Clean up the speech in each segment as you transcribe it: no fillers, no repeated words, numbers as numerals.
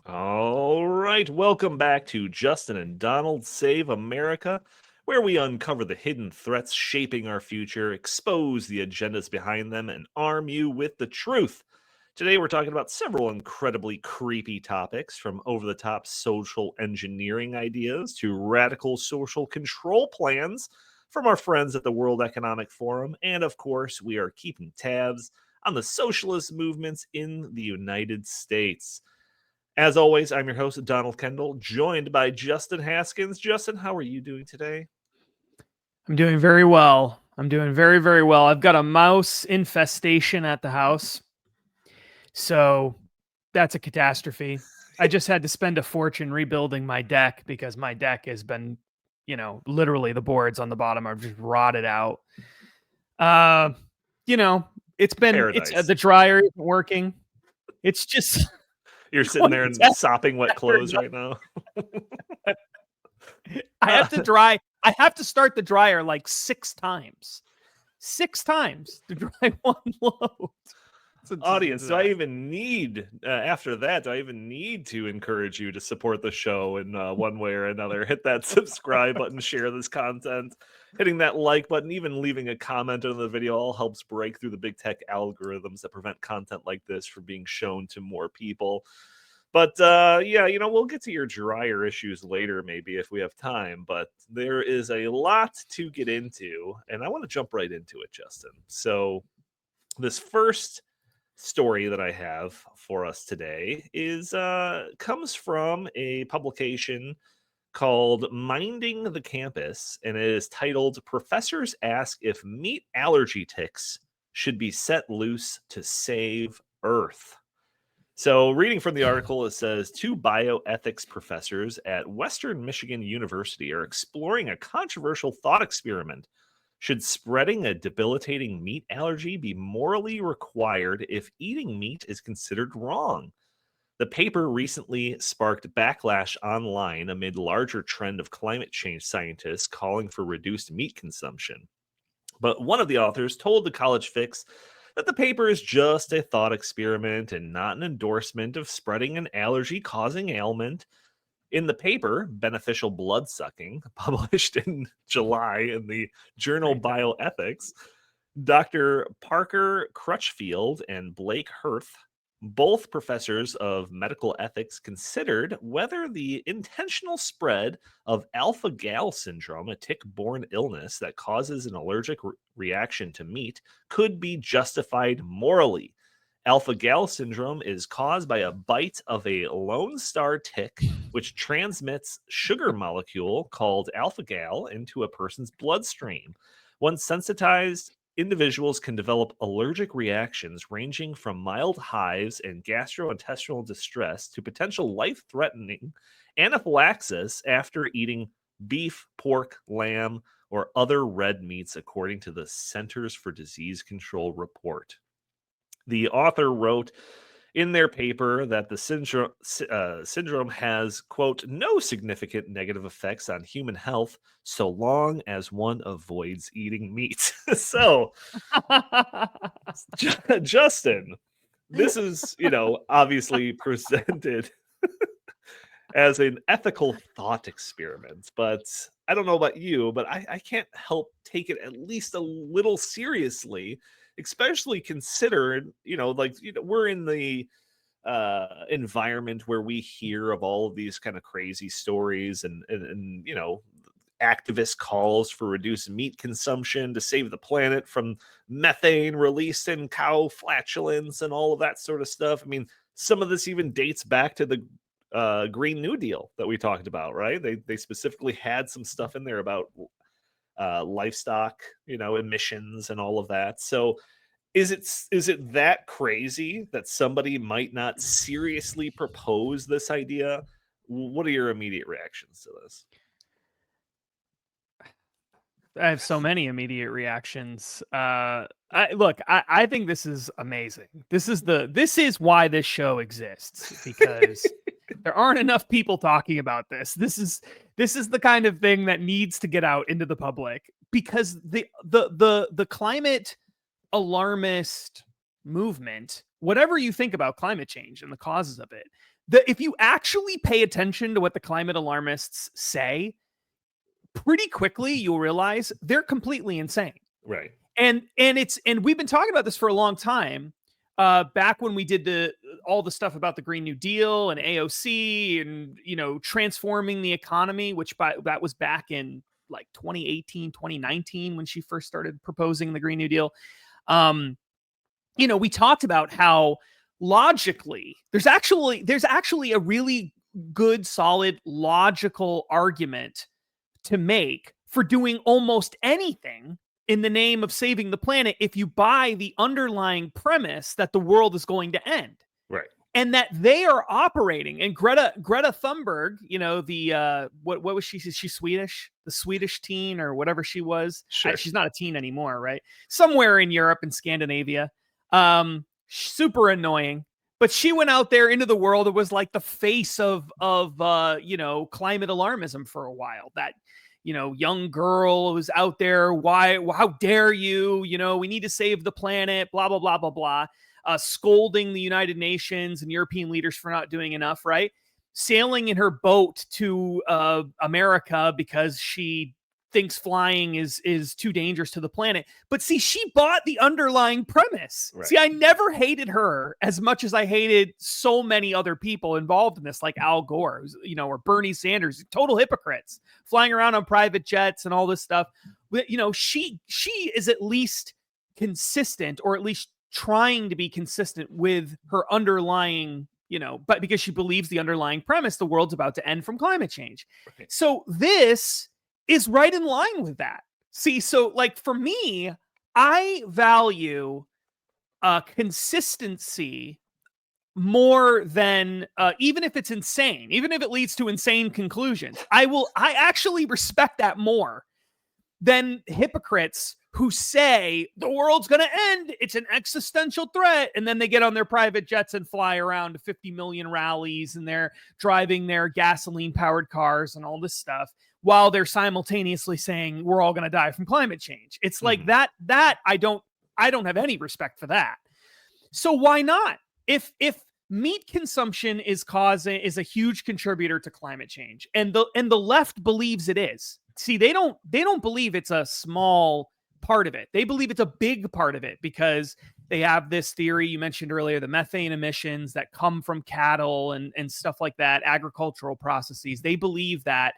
All right, welcome back to Justin and Donald Save America, where we uncover the hidden threats shaping our future, expose the agendas behind them, and arm you with the truth. Today, we're talking about several incredibly creepy topics, from over the top social engineering ideas to radical social control plans from our friends at the World Economic Forum. And of course, we are keeping tabs on the socialist movements in the United States. As always, I'm your host, Donald Kendal, joined by Justin Haskins. Justin, how are you doing today? I'm doing very well. I'm doing very, very well. I've got a mouse infestation at the house. So that's a catastrophe. I just had to spend a fortune rebuilding my deck because my deck has been, literally the boards on the bottom are just rotted out. Uh, you know, Paradise. the dryer isn't working. It's just You're sitting one there and test sopping wet after clothes right now. I have to start the dryer like 6 times. 6 times to dry one load. Audience, do I even need, after that, do I even need to encourage you to support the show in one way or another? Hit that subscribe button, share this content, hitting that like button, even leaving a comment on the video all helps break through the big tech algorithms that prevent content like this from being shown to more people. But yeah, we'll get to your dryer issues later, maybe if we have time. But there is a lot to get into, and I want to jump right into it, Justin. So, this first story that I have for us today is comes from a publication called Minding the Campus, and it is titled "Professors Ask If Meat Allergy Ticks Should Be Set Loose to Save Earth." So, reading from the article, it says two bioethics professors at Western Michigan University are exploring a controversial thought experiment. Should spreading a debilitating meat allergy be morally required if eating meat is considered wrong? The paper recently sparked backlash online amid larger trend of climate change scientists calling for reduced meat consumption. But one of the authors told the College Fix that the paper is just a thought experiment and not an endorsement of spreading an allergy causing ailment. In the paper, Beneficial Blood Sucking, published in July in the journal Bioethics, Dr. Parker Crutchfield and Blake Hirth, both professors of medical ethics, considered whether the intentional spread of alpha gal syndrome, a tick borne illness that causes an allergic reaction to meat, could be justified morally. Alpha gal syndrome is caused by a bite of a Lone Star tick, which transmits sugar molecule called alpha gal into a person's bloodstream. Once sensitized, individuals can develop allergic reactions ranging from mild hives and gastrointestinal distress to potential life threatening anaphylaxis after eating beef, pork, lamb, or other red meats, according to the Centers for Disease Control report. The author wrote in their paper that the syndrome has, quote, no significant negative effects on human health so long as one avoids eating meat. So, Justin, this is, obviously presented as an ethical thought experiment, but I don't know about you, but I can't help take it at least a little seriously, especially considering, we're in the environment where we hear of all of these kind of crazy stories and activist calls for reduced meat consumption to save the planet from methane released in cow flatulence and all of that sort of stuff. I mean, some of this even dates back to the Green New Deal that we talked about, right? They specifically had some stuff in there about livestock, emissions and all of that. So is it that crazy that somebody might not seriously propose this idea? What are your immediate reactions to this? I have so many immediate reactions. I think this is amazing. This is why this show exists, because there aren't enough people talking about this. This is the kind of thing that needs to get out into the public, because the climate alarmist movement, whatever you think about climate change and the causes of it, if you actually pay attention to what the climate alarmists say, pretty quickly you'll realize they're completely insane. Right. And we've been talking about this for a long time. Back when we did all the stuff about the Green New Deal and AOC and, transforming the economy, that was back in like 2018, 2019, when she first started proposing the Green New Deal. We talked about how logically there's actually a really good, solid, logical argument to make for doing almost anything in the name of saving the planet if you buy the underlying premise that the world is going to end. Right. And that they are operating. And Greta Thunberg, what was she? Is she Swedish? The Swedish teen or whatever she was. Sure. She's not a teen anymore, right? Somewhere in Europe and Scandinavia. Super annoying. But she went out there into the world. It was like the face of climate alarmism for a while. That, young girl was out there. How dare you? We need to save the planet, blah, blah, blah, blah, blah. Scolding the United Nations and European leaders for not doing enough, right? Sailing in her boat to America because she thinks flying is too dangerous to the planet. But see, she bought the underlying premise. Right. See, I never hated her as much as I hated so many other people involved in this, like Al Gore, or Bernie Sanders, total hypocrites, flying around on private jets and all this stuff. But, she is at least consistent, or at least trying to be consistent with her underlying, but because she believes the underlying premise, the world's about to end from climate change. Right. So this is right in line with that. See, so like for me, I value consistency more than even if it's insane, even if it leads to insane conclusions. I actually respect that more than hypocrites who say the world's going to end, it's an existential threat, and then they get on their private jets and fly around to 50 million rallies, and they're driving their gasoline-powered cars and all this stuff, while they're simultaneously saying we're all going to die from climate change. It's like that I don't have any respect for that. So why not? If meat consumption is a huge contributor to climate change, and the left believes it is. See, they don't believe it's a small part of it. They believe it's a big part of it, because they have this theory you mentioned earlier, the methane emissions that come from cattle and stuff like that, agricultural processes. They believe that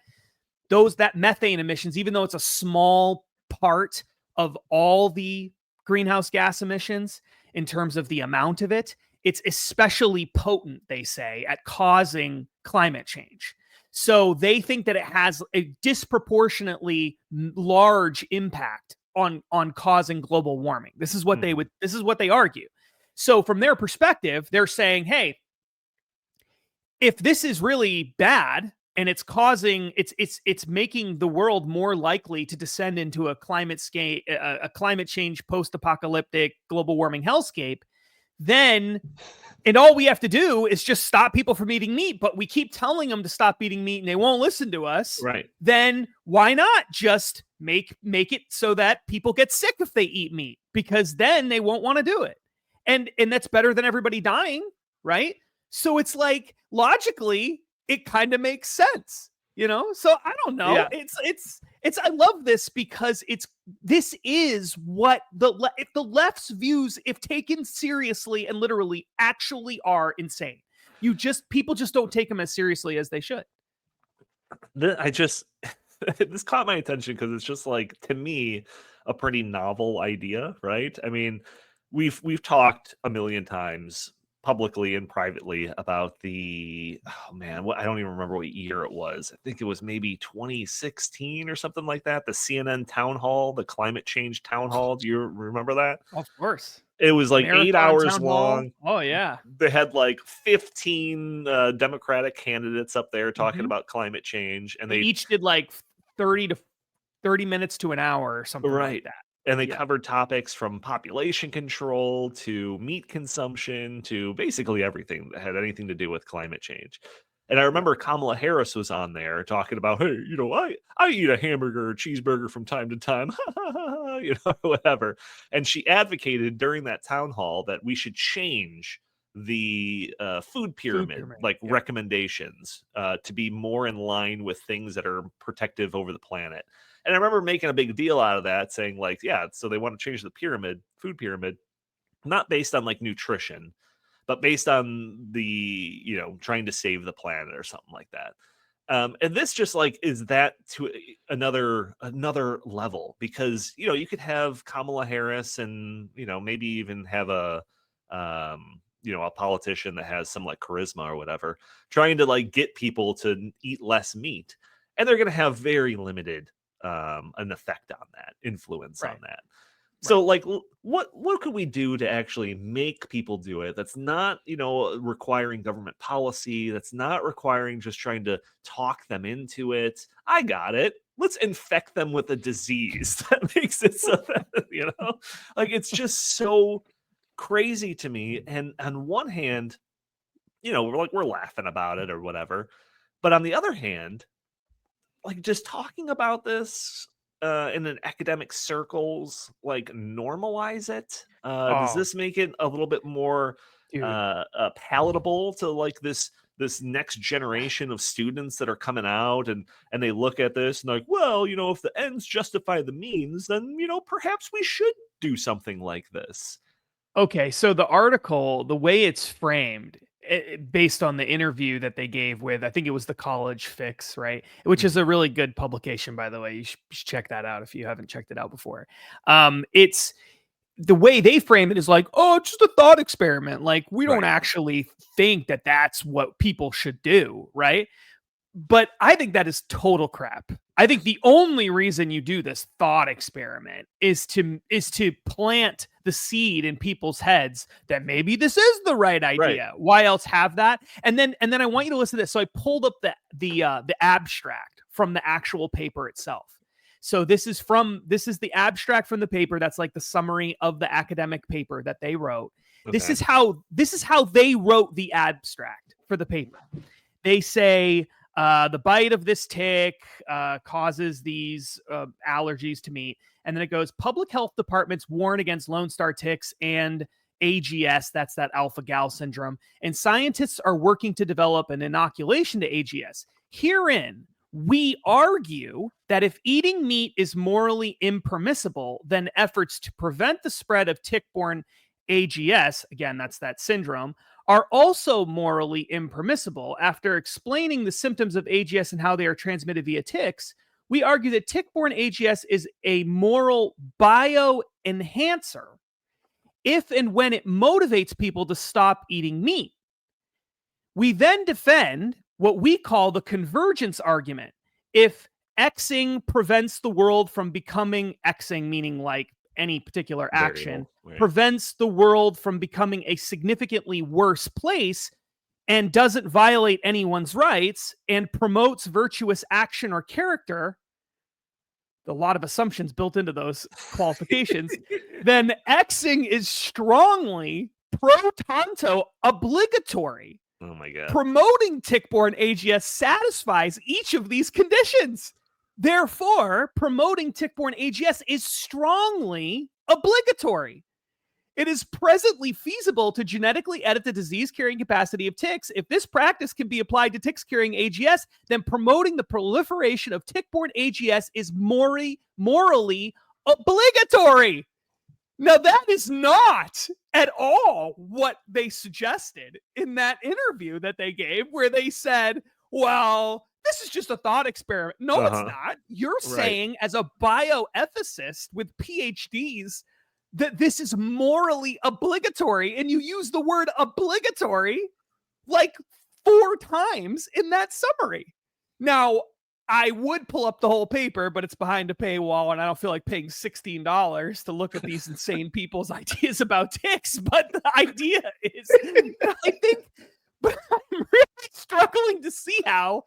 that methane emissions, even though it's a small part of all the greenhouse gas emissions in terms of the amount of it, it's especially potent, they say, at causing climate change. So they think that it has a disproportionately large impact on causing global warming. This is what they argue. So from their perspective, they're saying, hey, if this is really bad and it's causing, it's making the world more likely to descend into a climate change, post-apocalyptic global warming hellscape, then, and all we have to do is just stop people from eating meat, but we keep telling them to stop eating meat and they won't listen to us. Right. Then why not just make it so that people get sick if they eat meat, because then they won't want to do it. And that's better than everybody dying, right? So it's like, logically, it kind of makes sense, So I don't know. Yeah. It's I love this because this is what if the left's views, if taken seriously and literally, actually are insane. People just don't take them as seriously as they should. This caught my attention because it's just like, to me, a pretty novel idea, right? I mean, we've talked a million times publicly and privately about I don't even remember what year it was. I think it was maybe 2016 or something like that. The CNN town hall, the climate change town hall. Do you remember that? Of course. It was like Marathon 8 hours long. Oh yeah. They had like 15 Democratic candidates up there talking about climate change, and they each did like 30 minutes to an hour or something like that. And they covered topics from population control to meat consumption to basically everything that had anything to do with climate change. And I remember Kamala Harris was on there talking about, hey, I eat a hamburger or cheeseburger from time to time, whatever. And she advocated during that town hall that we should change the food pyramid, like recommendations to be more in line with things that are protective over the planet. And I remember making a big deal out of that, saying like, yeah, so they want to change the food pyramid, not based on like nutrition, but based on the, trying to save the planet or something like that. And this just like is that to another level, because you could have Kamala Harris and maybe even have a a politician that has some like charisma or whatever, trying to like get people to eat less meat, and they're going to have very limited an effect on that, influence on that. So like what could we do to actually make people do it? That's not, requiring government policy. That's not requiring just trying to talk them into it. I got it. Let's infect them with a disease that makes it so that, like it's just so crazy to me. And on one hand, we're laughing about it or whatever. But on the other hand, like just talking about this in an academic circles, like normalize it. Does this make it a little bit more palatable to like this next generation of students that are coming out and they look at this and like, well, if the ends justify the means, then perhaps we should do something like this. Okay, so the article, the way it's framed, based on the interview that they gave with, I think it was the College Fix, right? Which is a really good publication, by the way. You should check that out if you haven't checked it out before. It's the way they frame it is like, oh, it's just a thought experiment. Like we don't actually think that that's what people should do, right? But I think that is total crap. I think the only reason you do this thought experiment is to plant the seed in people's heads that maybe this is the right idea. Right. Why else have that? And then I want you to listen to this. So I pulled up the abstract from the actual paper itself. So this is the abstract from the paper. That's like the summary of the academic paper that they wrote. Okay. This is how they wrote the abstract for the paper. They say, the bite of this tick causes these allergies to meat. And then it goes, public health departments warn against Lone Star ticks and AGS, that's that alpha-gal syndrome. And scientists are working to develop an inoculation to AGS. Herein, we argue that if eating meat is morally impermissible, then efforts to prevent the spread of tick-borne AGS, again, that's that syndrome, are also morally impermissible. After explaining the symptoms of AGS and how they are transmitted via ticks, we argue that tick-borne AGS is a moral bioenhancer if and when it motivates people to stop eating meat. We then defend what we call the convergence argument. If Xing prevents the world from becoming Xing, meaning like any particular action, prevents the world from becoming a significantly worse place and doesn't violate anyone's rights and promotes virtuous action or character, a lot of assumptions built into those qualifications, then Xing is strongly pro tanto obligatory. Oh my God. Promoting tick-borne AGS satisfies each of these conditions. Therefore, promoting tick-borne AGS is strongly obligatory. It is presently feasible to genetically edit the disease-carrying capacity of ticks. If this practice can be applied to ticks carrying AGS, then promoting the proliferation of tick-borne AGS is morally obligatory. Now, that is not at all what they suggested in that interview that they gave, where they said, well, this is just a thought experiment. No, it's not. You're saying as a bioethicist with PhDs that this is morally obligatory, and you use the word obligatory like 4 times in that summary. Now, I would pull up the whole paper, but it's behind a paywall, and I don't feel like paying $16 to look at these insane people's ideas about ticks. But the idea is, but I'm really struggling to see how.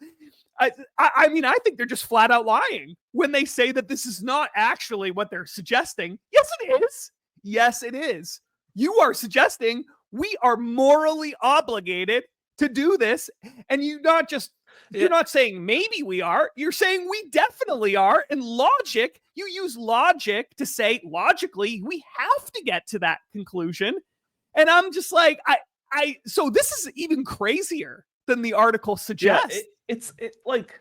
I mean, I think they're just flat out lying when they say that this is not actually what they're suggesting. Yes, it is. Yes, it is. You are suggesting we are morally obligated to do this, and you're not saying maybe we are. You're saying we definitely are. And logic, you use logic to say logically we have to get to that conclusion. And I'm just like, So this is even crazier than the article Yeah, suggests. it's like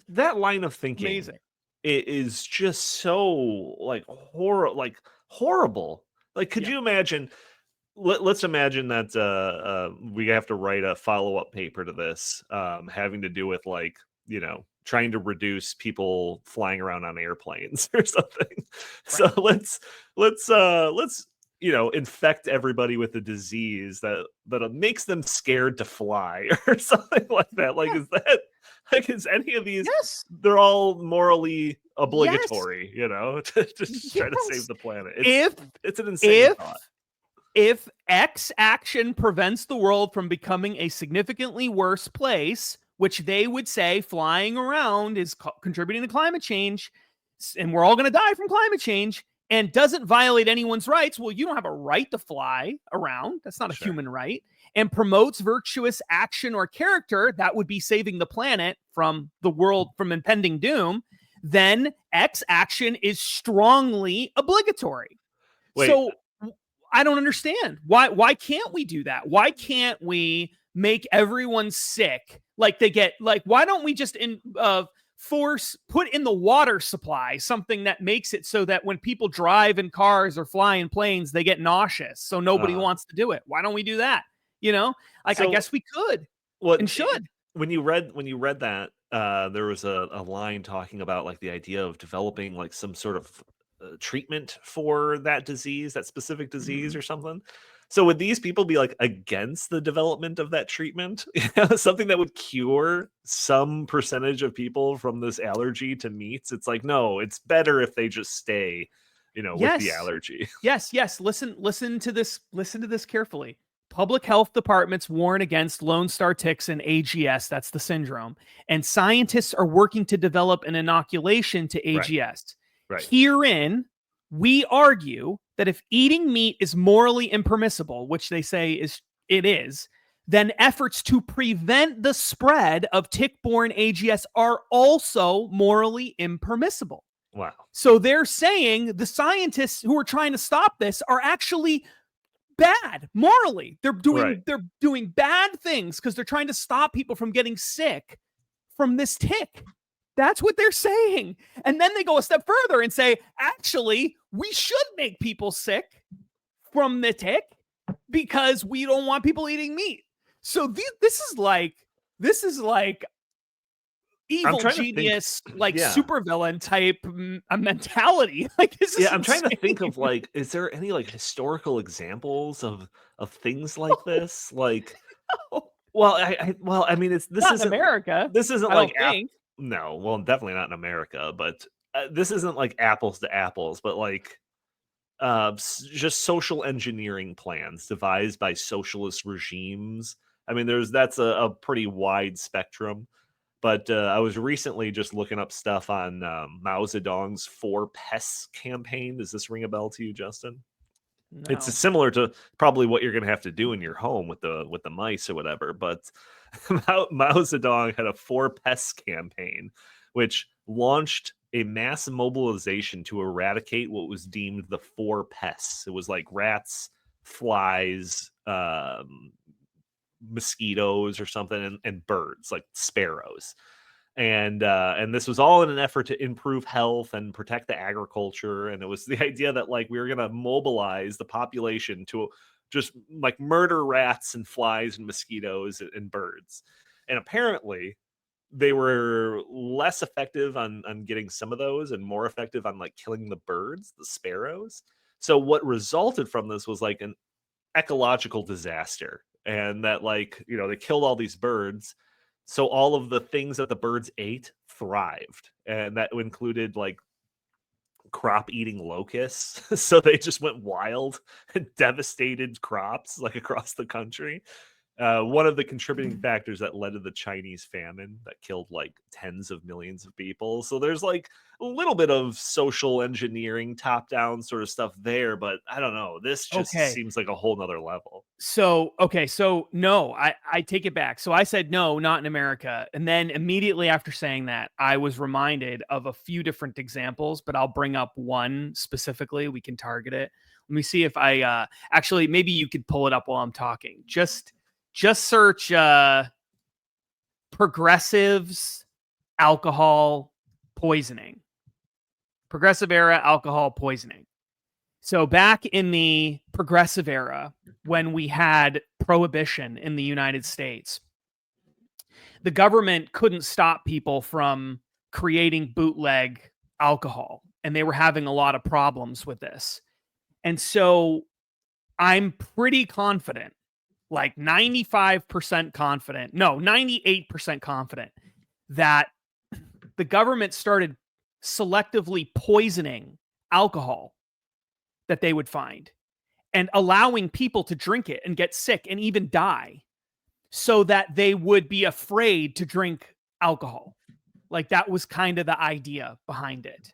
that line of thinking Amazing. is just so like horrible. Like, could Yeah. you imagine? Let's imagine that we have to write a follow-up paper to this, having to do with like, trying to reduce people flying around on airplanes or something. So Right. let's infect everybody with a disease that makes them scared to fly or something like that. Like, Yeah. is any of these? Yes. They're all morally Yes. obligatory, to just try to save Yes. the planet. If It's an insane if thought. if X action prevents the world from becoming a significantly worse place, which they would say flying around is contributing to climate change, and we're all going to die from climate change, and doesn't violate anyone's rights, well, you don't have a right to fly around. That's not a Sure. human right. And promotes virtuous action or character, that would be saving the planet from the world from impending doom, then X action is strongly obligatory. Wait, So I don't understand. Why can't we do that? Why can't we make everyone sick? Like they get like why don't we just put in the water supply something that makes it so that when people drive in cars or fly in planes, they get nauseous. So nobody wants to do it. Why don't we do that? Like I so guess we could what and should. when you read that, there was a line talking about like the idea of developing like some sort of treatment for that disease, that specific disease Mhm. or something. So would these people be like against the development of that treatment? Something that would cure some percentage of people from this allergy to meats? It's like, no, it's better if they just stay, with the Yes. allergy. Yes. Listen to this. Listen to this carefully. Public health departments warn against Lone Star ticks and AGS, that's the syndrome, and scientists are working to develop an inoculation to Right. AGS. Right. Herein, we argue that if eating meat is morally impermissible, which they say it is, then efforts to prevent the spread of tick-borne AGS are also morally impermissible. Wow. So they're saying the scientists who are trying to stop this are actually bad morally. They're Right. doing bad things because they're trying to stop people from getting sick from this tick. That's what they're saying. And then they go a step further and say, actually, we should make people sick from the tick because we don't want people eating meat. So this is like evil genius, like Yeah. supervillain type mentality. Like this is Yeah, I'm trying to think insane. of like, is there any like historical examples of things like this? Like, well, I mean, Not in America, this isn't I like don't think. no, well, definitely not in America, but this isn't like apples to apples, but like just social engineering plans devised by socialist regimes. I mean, that's a pretty wide spectrum. But I was recently just looking up stuff on Mao Zedong's Four Pests campaign. Does this ring a bell to you, Justin? It's No. similar to probably what you're going to have to do in your home with the mice or whatever. But Mao Zedong had a Four Pests campaign, which launched a mass mobilization to eradicate what was deemed the four pests. It was like rats, flies, mosquitoes or something, and birds like sparrows. And this was all in an effort to improve health and protect the agriculture. And it was the idea that like we were going to mobilize the population to just like murder rats and flies and mosquitoes and birds. And apparently they were less effective on getting some of those and more effective on like killing the birds, the sparrows. So what resulted from this was like an ecological disaster, and that like they killed all these birds, so all of the things that the birds ate thrived, and that included like crop eating locusts. So they just went wild and devastated crops like across the country. One of the contributing factors that led to the Chinese famine that killed like tens of millions of people. So there's like a little bit of social engineering, top down sort of stuff there, but I don't know. This just seems like a whole nother level. So, no, I take it back. So I said, no, not in America. And then immediately after saying that, I was reminded of a few different examples, but I'll bring up one specifically. We can target it. Let me see if I, actually, maybe you could pull it up while I'm talking. Just search progressives alcohol poisoning. Progressive era alcohol poisoning. So back in the progressive era, when we had prohibition in the United States, the government couldn't stop people from creating bootleg alcohol, and they were having a lot of problems with this. And so I'm pretty confident, like 95% confident, no, 98% confident that the government started selectively poisoning alcohol that they would find and allowing people to drink it and get sick and even die so that they would be afraid to drink alcohol. Like that was kind of the idea behind it.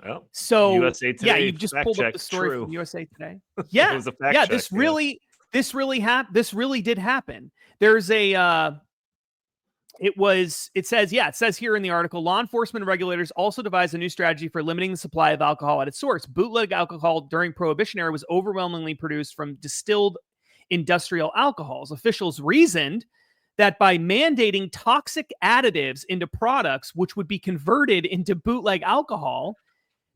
Well, so USA Today, yeah, you've just pulled up the story from USA Today. Yeah, it was a fact yeah, check, this really did happen. There's a it says here in the article, law enforcement and regulators also devised a new strategy for limiting the supply of alcohol at its source. Bootleg alcohol during Prohibition era was overwhelmingly produced from distilled industrial alcohols. Officials reasoned that by mandating toxic additives into products which would be converted into bootleg alcohol,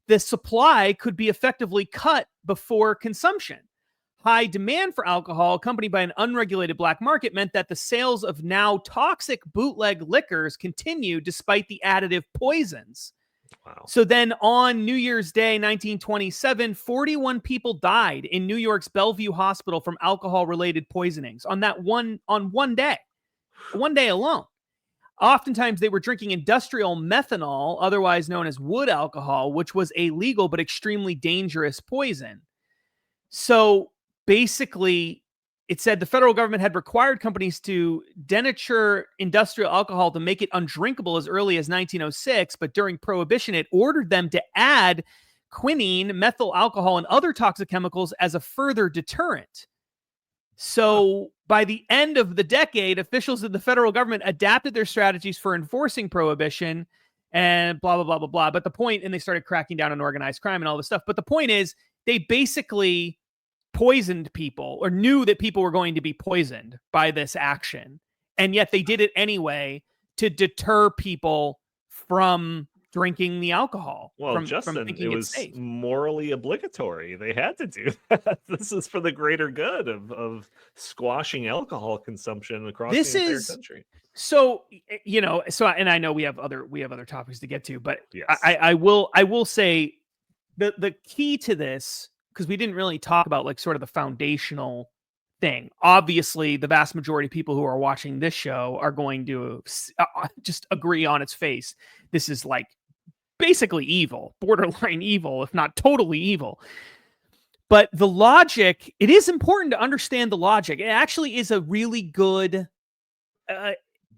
the supply could be effectively cut before consumption. High demand for alcohol, accompanied by an unregulated black market, meant that the sales of now toxic bootleg liquors continued despite the additive poisons. Wow. So then on New Year's Day, 1927, 41 people died in New York's Bellevue Hospital from alcohol-related poisonings on one day alone. Oftentimes, they were drinking industrial methanol, otherwise known as wood alcohol, which was a legal but extremely dangerous poison. So basically, it said the federal government had required companies to denature industrial alcohol to make it undrinkable as early as 1906, but during Prohibition, it ordered them to add quinine, methyl alcohol, and other toxic chemicals as a further deterrent. So by the end of the decade, officials of the federal government adapted their strategies for enforcing Prohibition and blah, blah, blah, blah, blah. But the point, and they started cracking down on organized crime and all this stuff. But the point is, they basically poisoned people or knew that people were going to be poisoned by this action. And yet they did it anyway to deter people from drinking the alcohol. Well, from Justin, thinking it was safe. morally obligatory. They had to do that. This is for the greater good of squashing alcohol consumption across the entire country. So, and I know we have other topics to get to, but yes. I will say the key to this, because we didn't really talk about like sort of the foundational thing. Obviously, the vast majority of people who are watching this show are going to just agree on its face. This is like basically evil, borderline evil, if not totally evil. But the logic, it is important to understand the logic. It actually is a really good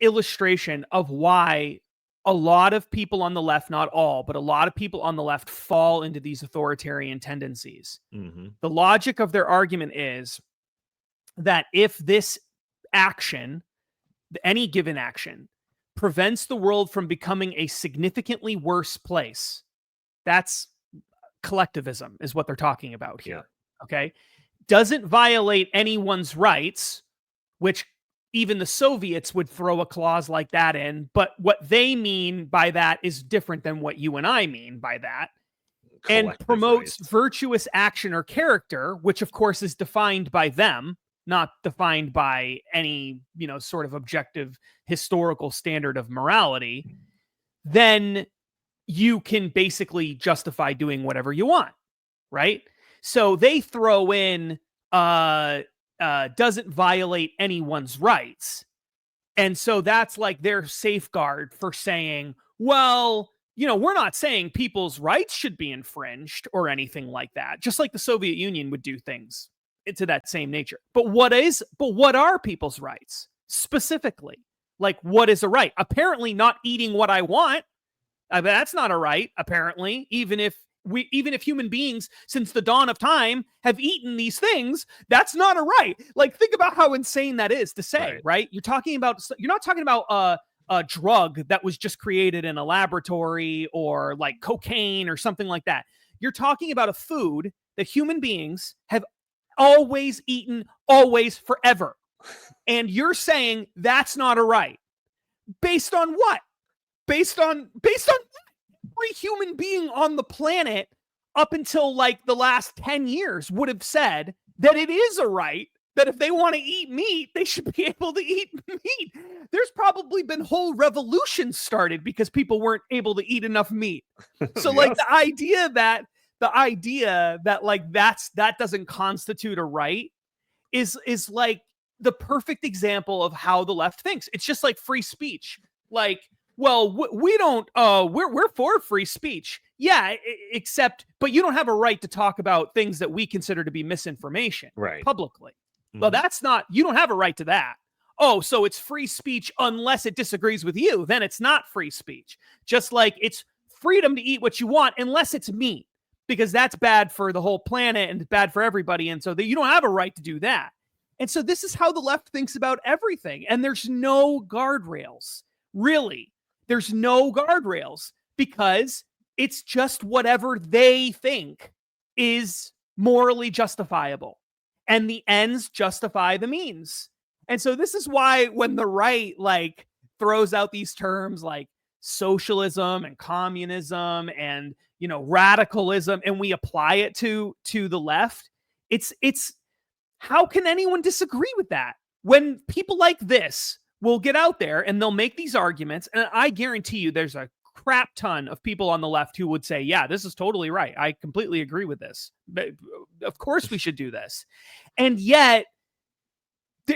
illustration of why a lot of people on the left, not all, but a lot of people on the left fall into these authoritarian tendencies. Mm-hmm. The logic of their argument is that if this action, any given action, prevents the world from becoming a significantly worse place, that's collectivism is what they're talking about here. Yeah. Okay. Doesn't violate anyone's rights, which even the Soviets would throw a clause like that in. But what they mean by that is different than what you and I mean by that. And promotes virtuous action or character, which of course is defined by them, not defined by any, sort of objective historical standard of morality, then you can basically justify doing whatever you want, right? So they throw in doesn't violate anyone's rights. And so that's like their safeguard for saying, well, we're not saying people's rights should be infringed or anything like that. Just like the Soviet Union would do things to that same nature. But what are people's rights specifically? Like, what is a right? Apparently not eating what I want. That's not a right, apparently, even if human beings since the dawn of time have eaten these things, that's not a right. Like, think about how insane that is to say, right? You're not talking about a drug that was just created in a laboratory, or like cocaine or something like that. You're talking about a food that human beings have always eaten, always, forever. And you're saying that's not a right. Based on what? Based on every human being on the planet up until like the last 10 years would have said that it is a right, that if they want to eat meat, they should be able to eat meat. There's probably been whole revolutions started because people weren't able to eat enough meat. So Yes. like the idea that like that doesn't constitute a right is like the perfect example of how the left thinks. It's just like free speech. Like, well, we don't, we're for free speech. Yeah, but you don't have a right to talk about things that we consider to be misinformation publicly. Mm-hmm. Well, you don't have a right to that. Oh, so it's free speech unless it disagrees with you. Then it's not free speech. Just like it's freedom to eat what you want unless it's meat, because that's bad for the whole planet and bad for everybody. And so you don't have a right to do that. And so this is how the left thinks about everything. And there's no guardrails. Really, there's no guardrails, because it's just whatever they think is morally justifiable, and the ends justify the means. And so this is why when the right like throws out these terms like socialism and communism and, you know, radicalism, and we apply it to the left, it's how can anyone disagree with that when people like this will get out there and they'll make these arguments? And I guarantee you there's a crap ton of people on the left who would say, yeah, this is totally right. I completely agree with this. But of course we should do this. And yet,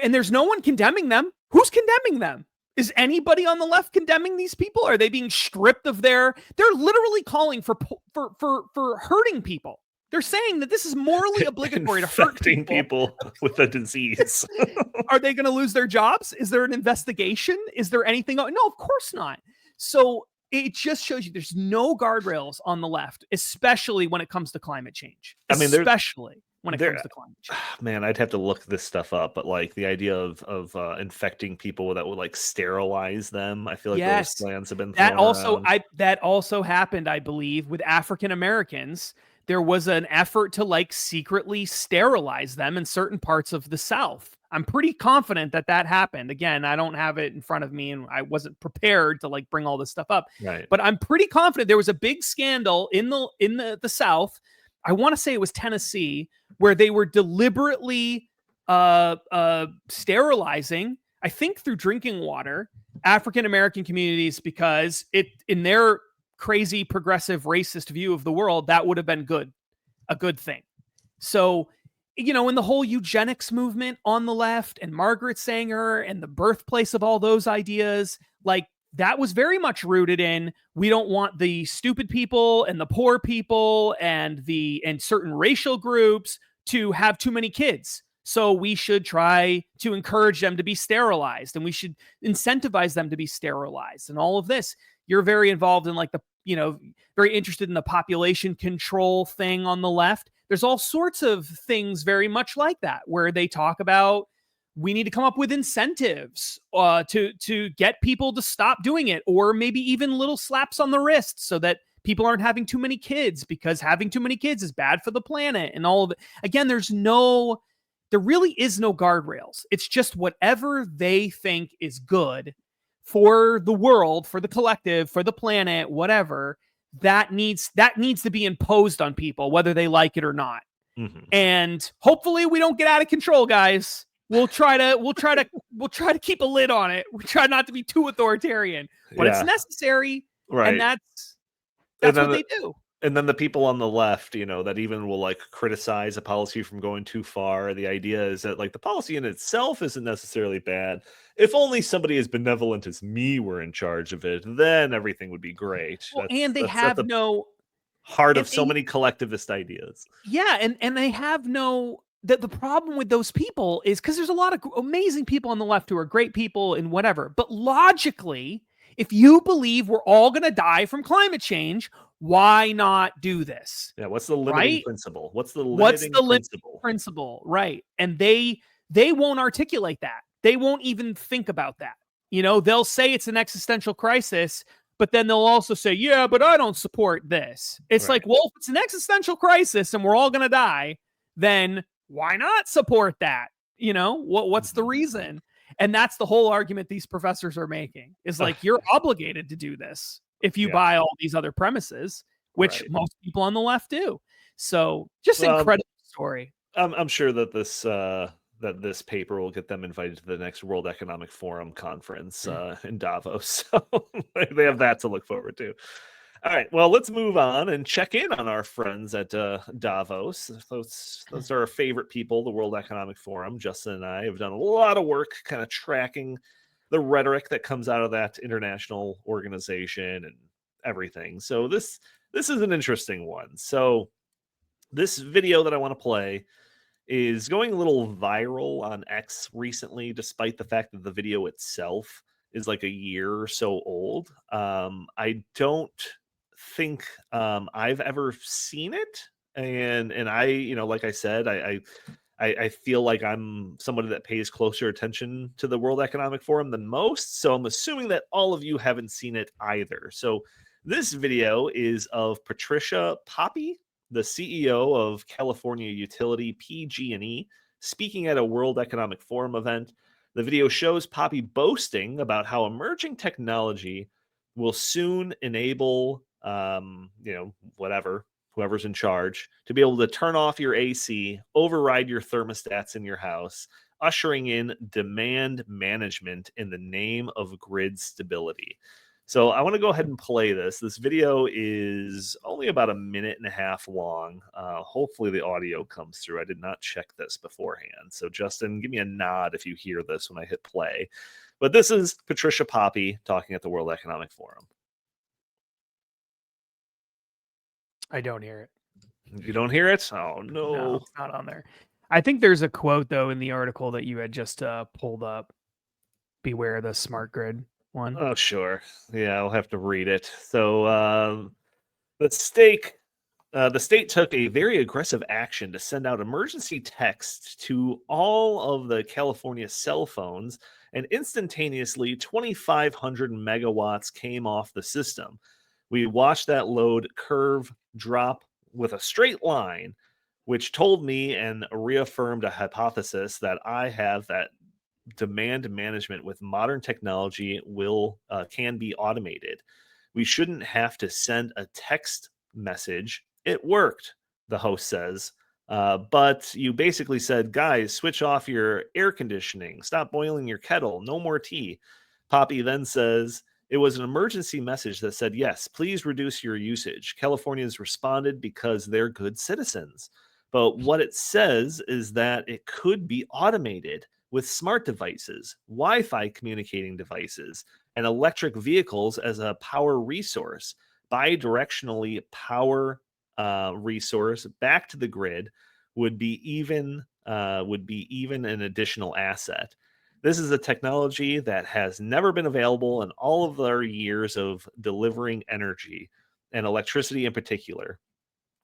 and there's no one condemning them. Who's condemning them? Is anybody on the left condemning these people? Are they being stripped of they're literally calling for hurting people. They're saying that this is morally obligatory to hurt people with a disease. Are they going to lose their jobs? Is there an investigation? Is there anything? No, of course not. So it just shows you there's no guardrails on the left, especially when it comes to climate change. Especially when it comes to climate change. Man, I'd have to look this stuff up, but like the idea of infecting people that would like sterilize them, I feel like those plans have been that also happened, I believe, with African Americans. There was an effort to like secretly sterilize them in certain parts of the South. I'm pretty confident that happened. Again, I don't have it in front of me and I wasn't prepared to like bring all this stuff up. Right. But I'm pretty confident there was a big scandal in the South. I want to say it was Tennessee, where they were deliberately sterilizing, I think through drinking water, African American communities, because in their crazy progressive racist view of the world, that would have been a good thing. So, you know, in the whole eugenics movement on the left and Margaret Sanger and the birthplace of all those ideas, like that was very much rooted in, we don't want the stupid people and the poor people and certain racial groups to have too many kids. So we should try to encourage them to be sterilized, and we should incentivize them to be sterilized, and all of this. You're very involved in like very interested in the population control thing on the left. There's all sorts of things very much like that, where they talk about, we need to come up with incentives to get people to stop doing it, or maybe even little slaps on the wrist so that people aren't having too many kids, because having too many kids is bad for the planet and all of it. Again, there really is no guardrails. It's just whatever they think is good for the world, for the collective, for the planet, whatever, that needs to be imposed on people, whether they like it or not. Mm-hmm. And hopefully we don't get out of control, guys. We'll try to keep a lid on it. We try not to be too authoritarian, but it's necessary. Right. And that's what they do. And then the people on the left, you know, that even will like criticize a policy from going too far. The idea is that like the policy in itself isn't necessarily bad. If only somebody as benevolent as me were in charge of it, then everything would be great. Well, and they have no heart of so many collectivist ideas. Yeah, and they have no the problem with those people is because there's a lot of amazing people on the left who are great people and whatever. But logically, if you believe we're all going to die from climate change, why not do this? Yeah. What's the limiting principle? What's the What's limiting the limiting principle? principle? Right. And they won't articulate that. They won't even think about that. You know, they'll say it's an existential crisis, but then they'll also say, yeah, but I don't support this. It's like, well, if it's an existential crisis and we're all going to die, then why not support that? You know, what's the reason? And that's the whole argument these professors are making is like, you're obligated to do this if you buy all these other premises, which most people on the left do. So just incredible story. I'm sure that this paper will get them invited to the next World Economic Forum conference in Davos. So they have that to look forward to. All right, well, let's move on and check in on our friends at Davos. Those are our favorite people, the World Economic Forum. Justin and I have done a lot of work kind of tracking the rhetoric that comes out of that international organization and everything. So this is an interesting one. So this video that I want to play is going a little viral on X recently, despite the fact that the video itself is like a year or so old. I don't think I've ever seen it, and I, like I said, I feel like I'm somebody that pays closer attention to the World Economic Forum than most, so I'm assuming that all of you haven't seen it either. So this video is of Patricia Poppe, the CEO of California utility PG&E, speaking at a World Economic Forum event. The video shows Poppe boasting about how emerging technology will soon enable, whoever's in charge, to be able to turn off your AC, override your thermostats in your house, ushering in demand management in the name of grid stability. So I want to go ahead and play this. This video is only about 1.5 minutes long. Hopefully the audio comes through. I did not check this beforehand. So Justin, give me a nod if you hear this when I hit play. But this is Patricia Poppe talking at the World Economic Forum. I don't hear it. You don't hear it? Oh, no. No, it's not on there. I think there's a quote, though, in the article that you had just pulled up. Beware the smart grid one. Oh, sure. Yeah, I'll have to read it. So the state took a very aggressive action to send out emergency text to all of the California cell phones, and instantaneously 2,500 megawatts came off the system. We watched that load curve drop with a straight line, which told me and reaffirmed a hypothesis that I have, that demand management with modern technology can be automated. We shouldn't have to send a text message. It worked, the host says. But you basically said, guys, switch off your air conditioning, stop boiling your kettle, no more tea. Poppe then says, it was an emergency message that said, yes, please reduce your usage. Californians responded because they're good citizens. But what it says is that it could be automated with smart devices, Wi-Fi communicating devices, and electric vehicles as a power resource. Bidirectionally power resource back to the grid would be even an additional asset. This is a technology that has never been available in all of our years of delivering energy, and electricity in particular,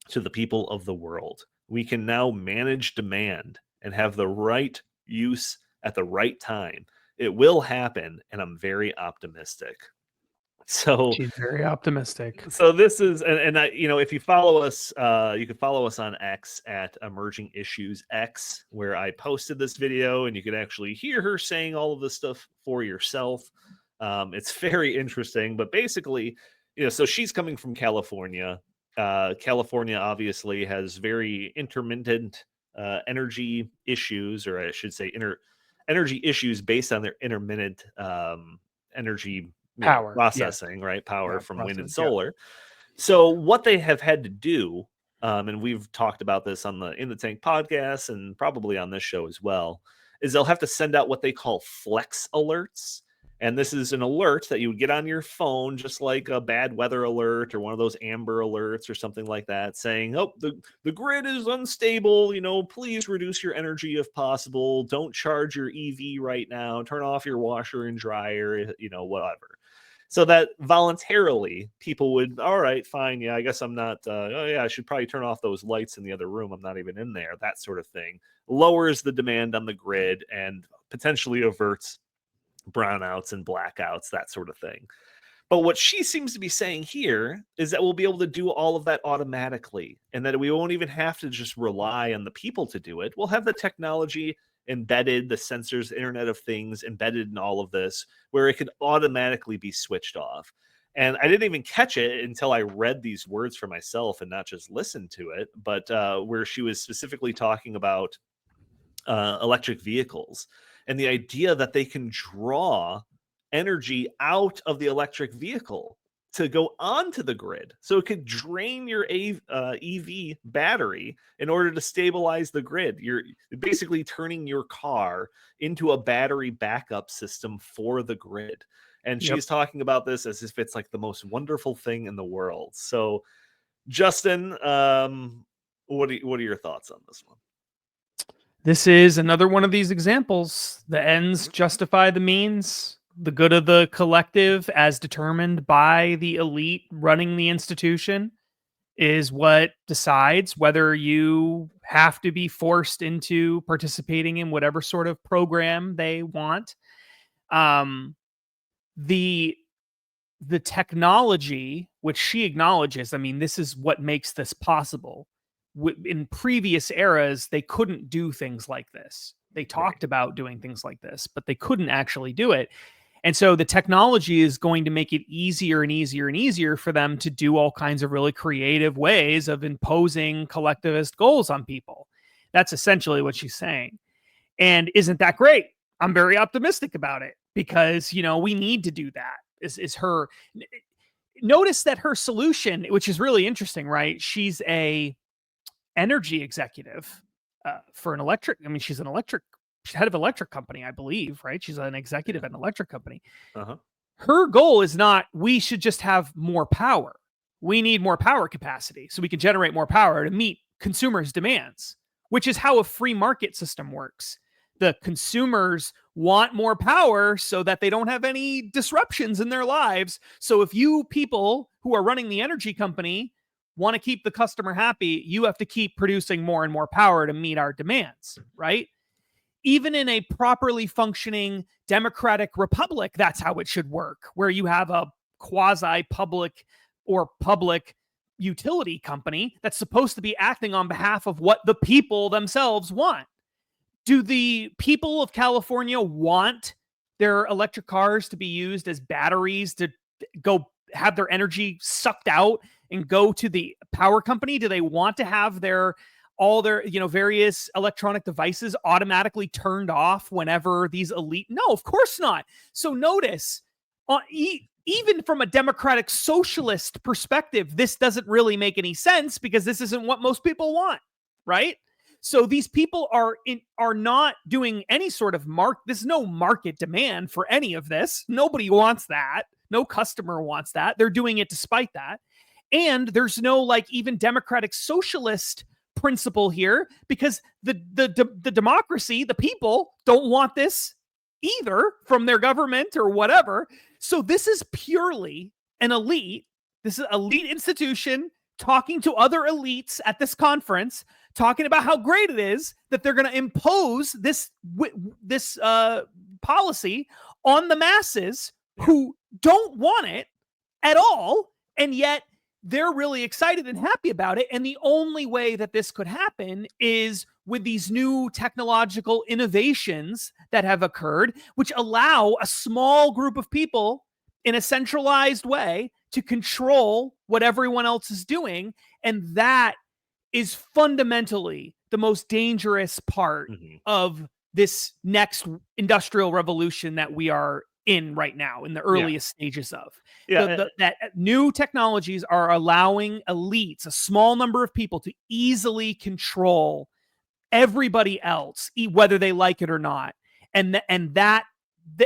to the people of the world. We can now manage demand and have the right use at the right time. It will happen, and I'm very optimistic. So she's very optimistic. So this is, and I, if you follow us, you can follow us on X at Emerging Issues X, where I posted this video, and you can actually hear her saying all of this stuff for yourself. It's very interesting, but basically, so she's coming from California. California obviously has very intermittent energy issues, or I should say energy issues based on their intermittent energy power processing, right? Power from wind and solar. Yeah. So what they have had to do, and we've talked about this on the In the Tank podcast and probably on this show as well, is they'll have to send out what they call flex alerts. And this is an alert that you would get on your phone, just like a bad weather alert or one of those Amber alerts or something like that, saying, oh, the grid is unstable. Please reduce your energy if possible. Don't charge your EV right now. Turn off your washer and dryer, whatever. So that voluntarily people would, all right, fine. Yeah, I guess I'm not, I should probably turn off those lights in the other room. I'm not even in there. That sort of thing lowers the demand on the grid and potentially averts brownouts and blackouts, that sort of thing. But what she seems to be saying here is that we'll be able to do all of that automatically, and that we won't even have to just rely on the people to do it. We'll have the technology embedded, the sensors, Internet of Things embedded in all of this, where it could automatically be switched off. And I didn't even catch it until I read these words for myself and not just listened to it, but where she was specifically talking about electric vehicles and the idea that they can draw energy out of the electric vehicle to go onto the grid. So it could drain your EV battery in order to stabilize the grid. You're basically turning your car into a battery backup system for the grid. And she's talking about this as if it's like the most wonderful thing in the world. So, Justin, what are your thoughts on this one? This is another one of these examples. The ends justify the means. The good of the collective, as determined by the elite running the institution, is what decides whether you have to be forced into participating in whatever sort of program they want. The technology, which she acknowledges, I mean, this is what makes this possible. In previous eras, they couldn't do things like this. They talked about doing things like this, but they couldn't actually do it. And so the technology is going to make it easier and easier and easier for them to do all kinds of really creative ways of imposing collectivist goals on people. That's essentially what she's saying. And isn't that great? I'm very optimistic about it because, we need to do that. Is her. Notice that her solution, which is really interesting, right? She's a energy executive for an electric. I mean, she's head of electric company, I believe, right? She's an executive at an electric company. Uh-huh. Her goal is not, we should just have more power. We need more power capacity so we can generate more power to meet consumers' demands, which is how a free market system works. The consumers want more power so that they don't have any disruptions in their lives. So if you people who are running the energy company want to keep the customer happy, you have to keep producing more and more power to meet our demands, right? Even in a properly functioning democratic republic, that's how it should work, where you have a quasi-public or public utility company that's supposed to be acting on behalf of what the people themselves want. Do the people of California want their electric cars to be used as batteries to go have their energy sucked out and go to the power company? Do they want to have all their various electronic devices automatically turned off whenever these elite? No, of course not. So notice, even from a democratic socialist perspective, this doesn't really make any sense because this isn't what most people want, right? So these people are not doing any sort of there's no market demand for any of this. Nobody wants that. No customer wants that. They're doing it despite that. And there's no even democratic socialist principle here because the democracy, the people don't want this either from their government or whatever. So this is purely an elite. This is an elite institution talking to other elites at this conference, talking about how great it is that they're going to impose this policy on the masses who don't want it at all, and yet they're really excited and happy about it. And the only way that this could happen is with these new technological innovations that have occurred, which allow a small group of people in a centralized way to control what everyone else is doing. And that is fundamentally the most dangerous part of this next industrial revolution that we are in right now, in the earliest stages of. That new technologies are allowing elites, a small number of people, to easily control everybody else, whether they like it or not. And that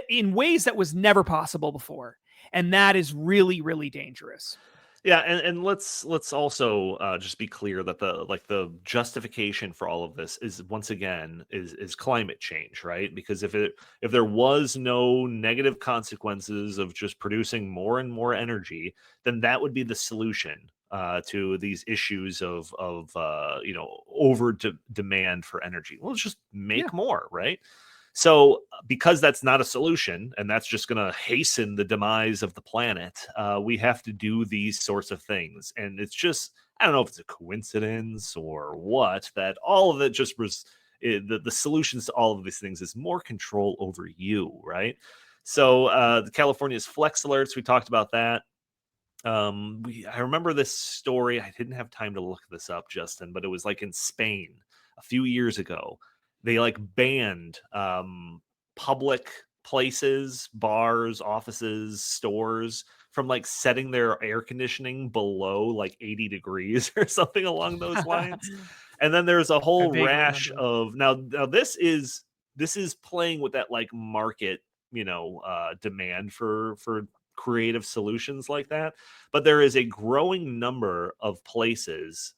in ways that was never possible before. And that is really, really dangerous. Yeah, and let's also just be clear that the justification for all of this is, once again, is climate change, right? Because if there was no negative consequences of just producing more and more energy, then that would be the solution to these issues of over demand for energy. Well, let's just make more, right? So, because that's not a solution, and that's just going to hasten the demise of the planet, we have to do these sorts of things. And it's just, I don't know if it's a coincidence or what, that all of it just was the solutions to all of these things is more control over you, right? So, the California's flex alerts, we talked about that. I remember this story. I didn't have time to look this up, Justin, but it was like in Spain a few years ago. They like banned public places, bars, offices, stores from like setting their air conditioning below like 80 degrees or something along those lines. And then there's a whole rash of now this is playing with that like market, demand for creative solutions like that. But there is a growing number of places,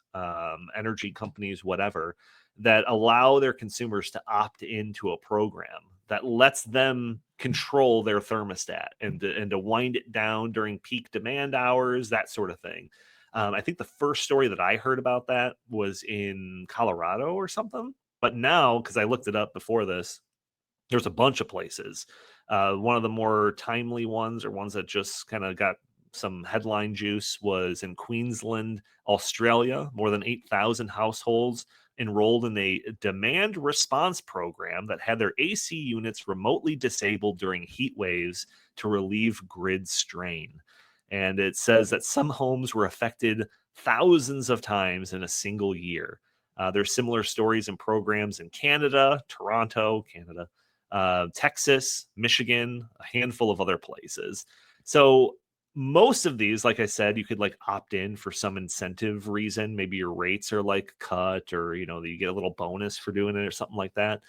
energy companies, whatever, that allow their consumers to opt into a program that lets them control their thermostat and to wind it down during peak demand hours, that sort of thing. I think the first story that I heard about that was in Colorado or something. But now, because I looked it up before this, there's a bunch of places. One of the more timely ones, or ones that just kind of got some headline juice, was in Queensland, Australia. More than 8,000 households enrolled in a demand response program that had their AC units remotely disabled during heat waves to relieve grid strain. And it says that some homes were affected thousands of times in a single year. There's similar stories and programs in Canada, Toronto, Canada, Texas, Michigan, a handful of other places. So most of these, like I said, you could like opt in for some incentive reason. Maybe your rates are like cut, or you get a little bonus for doing it or something like that.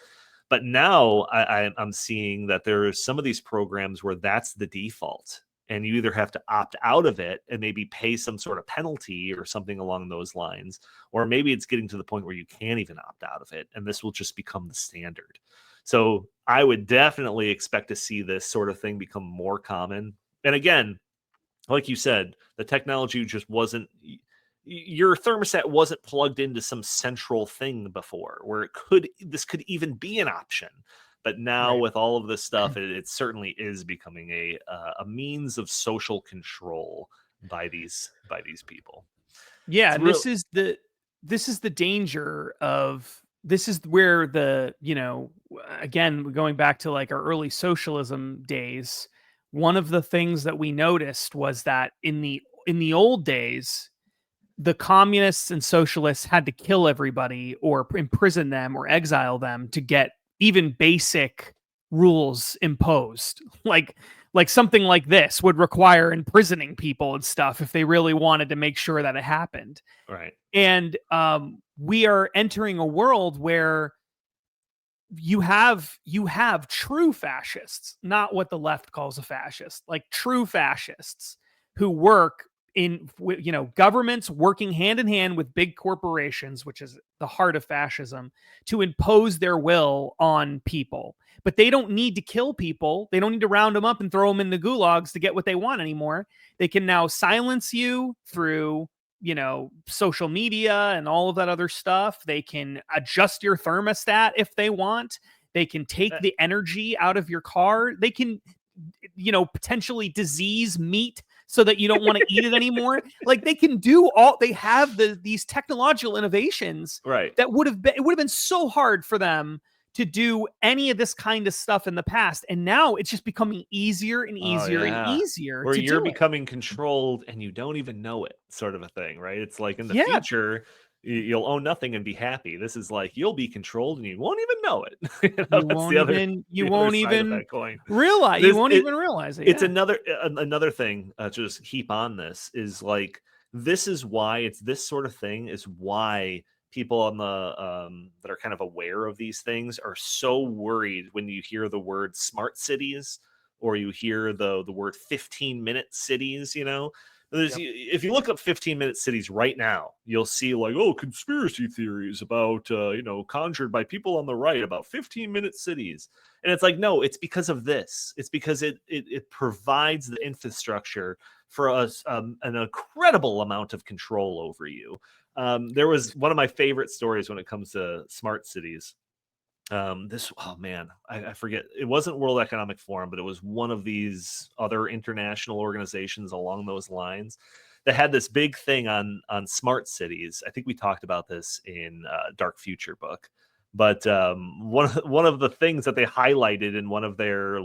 But now I'm seeing that there are some of these programs where that's the default, and you either have to opt out of it and maybe pay some sort of penalty or something along those lines, or maybe it's getting to the point where you can't even opt out of it, and this will just become the standard. So I would definitely expect to see this sort of thing become more common. And again, like you said, the technology just wasn't, your thermostat wasn't plugged into some central thing before where this could even be an option. But now with all of this stuff, it certainly is becoming a means of social control by these people. Yeah, and this is the danger of, this is where the, again, going back to like our early socialism days, one of the things that we noticed was that in the old days, the communists and socialists had to kill everybody or imprison them or exile them to get even basic rules imposed. Like something like this would require imprisoning people and stuff if they really wanted to make sure that it happened. Right. And we are entering a world where you have true fascists, not what the left calls a fascist, like true fascists who work in, governments working hand in hand with big corporations, which is the heart of fascism, to impose their will on people. But they don't need to kill people. They don't need to round them up and throw them in the gulags to get what they want anymore. They can now silence you through, social media and all of that other stuff. They can adjust your thermostat if they want. They can take the energy out of your car. They can, potentially disease meat so that you don't want to eat it anymore. Like they can do they have these technological innovations, right? That it would have been so hard for them to do any of this kind of stuff in the past. And now it's just becoming easier and easier and easier. Where you're becoming controlled and you don't even know it, sort of a thing, right? It's like in the future, you'll own nothing and be happy. This is like, you'll be controlled and you won't even know it. You won't even realize it. It's another thing to just keep on this is like, this is why it's this sort of thing is why people on the that are kind of aware of these things are so worried when you hear the word smart cities or you hear the word 15-minute cities. Yep. If you look up 15-minute cities right now, you'll see like, oh, conspiracy theories about conjured by people on the right about 15-minute cities. And it's like, no, it's because of this. It's because it provides the infrastructure for us, an incredible amount of control over you. There was one of my favorite stories when it comes to smart cities. Oh man, I forget. It wasn't World Economic Forum, but it was one of these other international organizations along those lines that had this big thing on smart cities. I think we talked about this in Dark Future book. But one of the things that they highlighted in one of their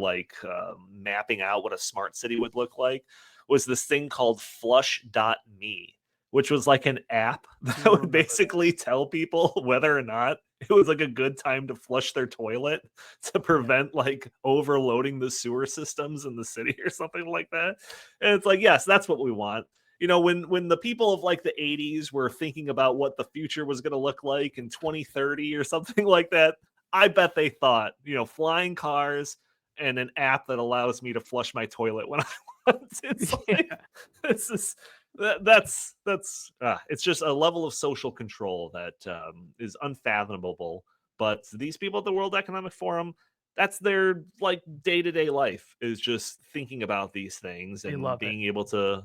mapping out what a smart city would look like was this thing called Flush.me, which was like an app that Do would remember basically tell people whether or not it was like a good time to flush their toilet to prevent like overloading the sewer systems in the city or something like that. And it's like, yes, that's what we want. When the people of like the 80s were thinking about what the future was going to look like in 2030 or something like that, I bet they thought, flying cars and an app that allows me to flush my toilet when I want. It's like, Yeah. this is that's it's just a level of social control that is unfathomable. But these people at the World Economic Forum, that's their like day-to-day life, is just thinking about these things They and love it. being able to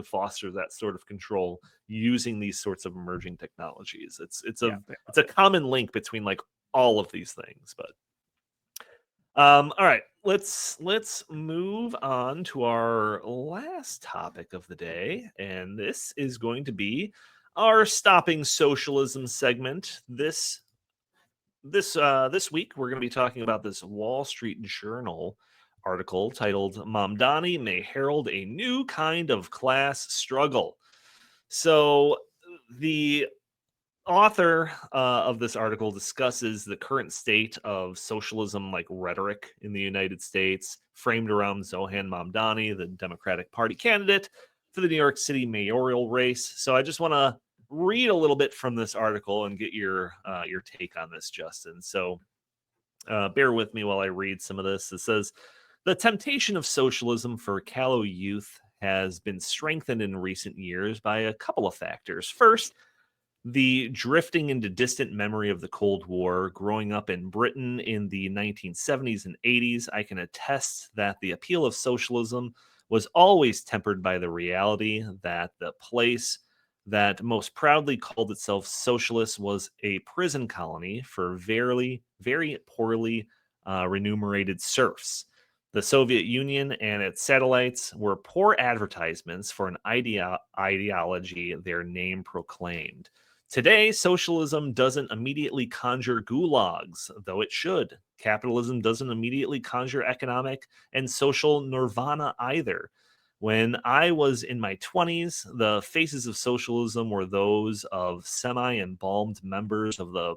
foster that sort of control using these sorts of emerging technologies. It's Yeah, a they it's love a it. common link between like all of these things. But all right, let's move on to our last topic of the day, and this is going to be our stopping socialism segment. This week we're going to be talking about this Wall Street Journal article titled "Mamdani May Herald a New Kind of Class Struggle." So the author of this article discusses the current state of socialism like rhetoric in the United States, framed around Zohan Mamdani, the Democratic Party candidate for the New York City mayoral race. So I just want to read a little bit from this article and get your take on this, Justin. So bear with me while I read some of this. It says, the temptation of socialism for callow youth has been strengthened in recent years by a couple of factors. First, the drifting into distant memory of the Cold War. Growing up in Britain in the 1970s and 80s, I can attest that the appeal of socialism was always tempered by the reality that the place that most proudly called itself socialist was a prison colony for very poorly remunerated serfs. The Soviet Union and its satellites were poor advertisements for an ideology their name proclaimed. Today, socialism doesn't immediately conjure gulags, though it should. Capitalism doesn't immediately conjure economic and social nirvana either. When I was in my 20s, the faces of socialism were those of semi embalmed members of the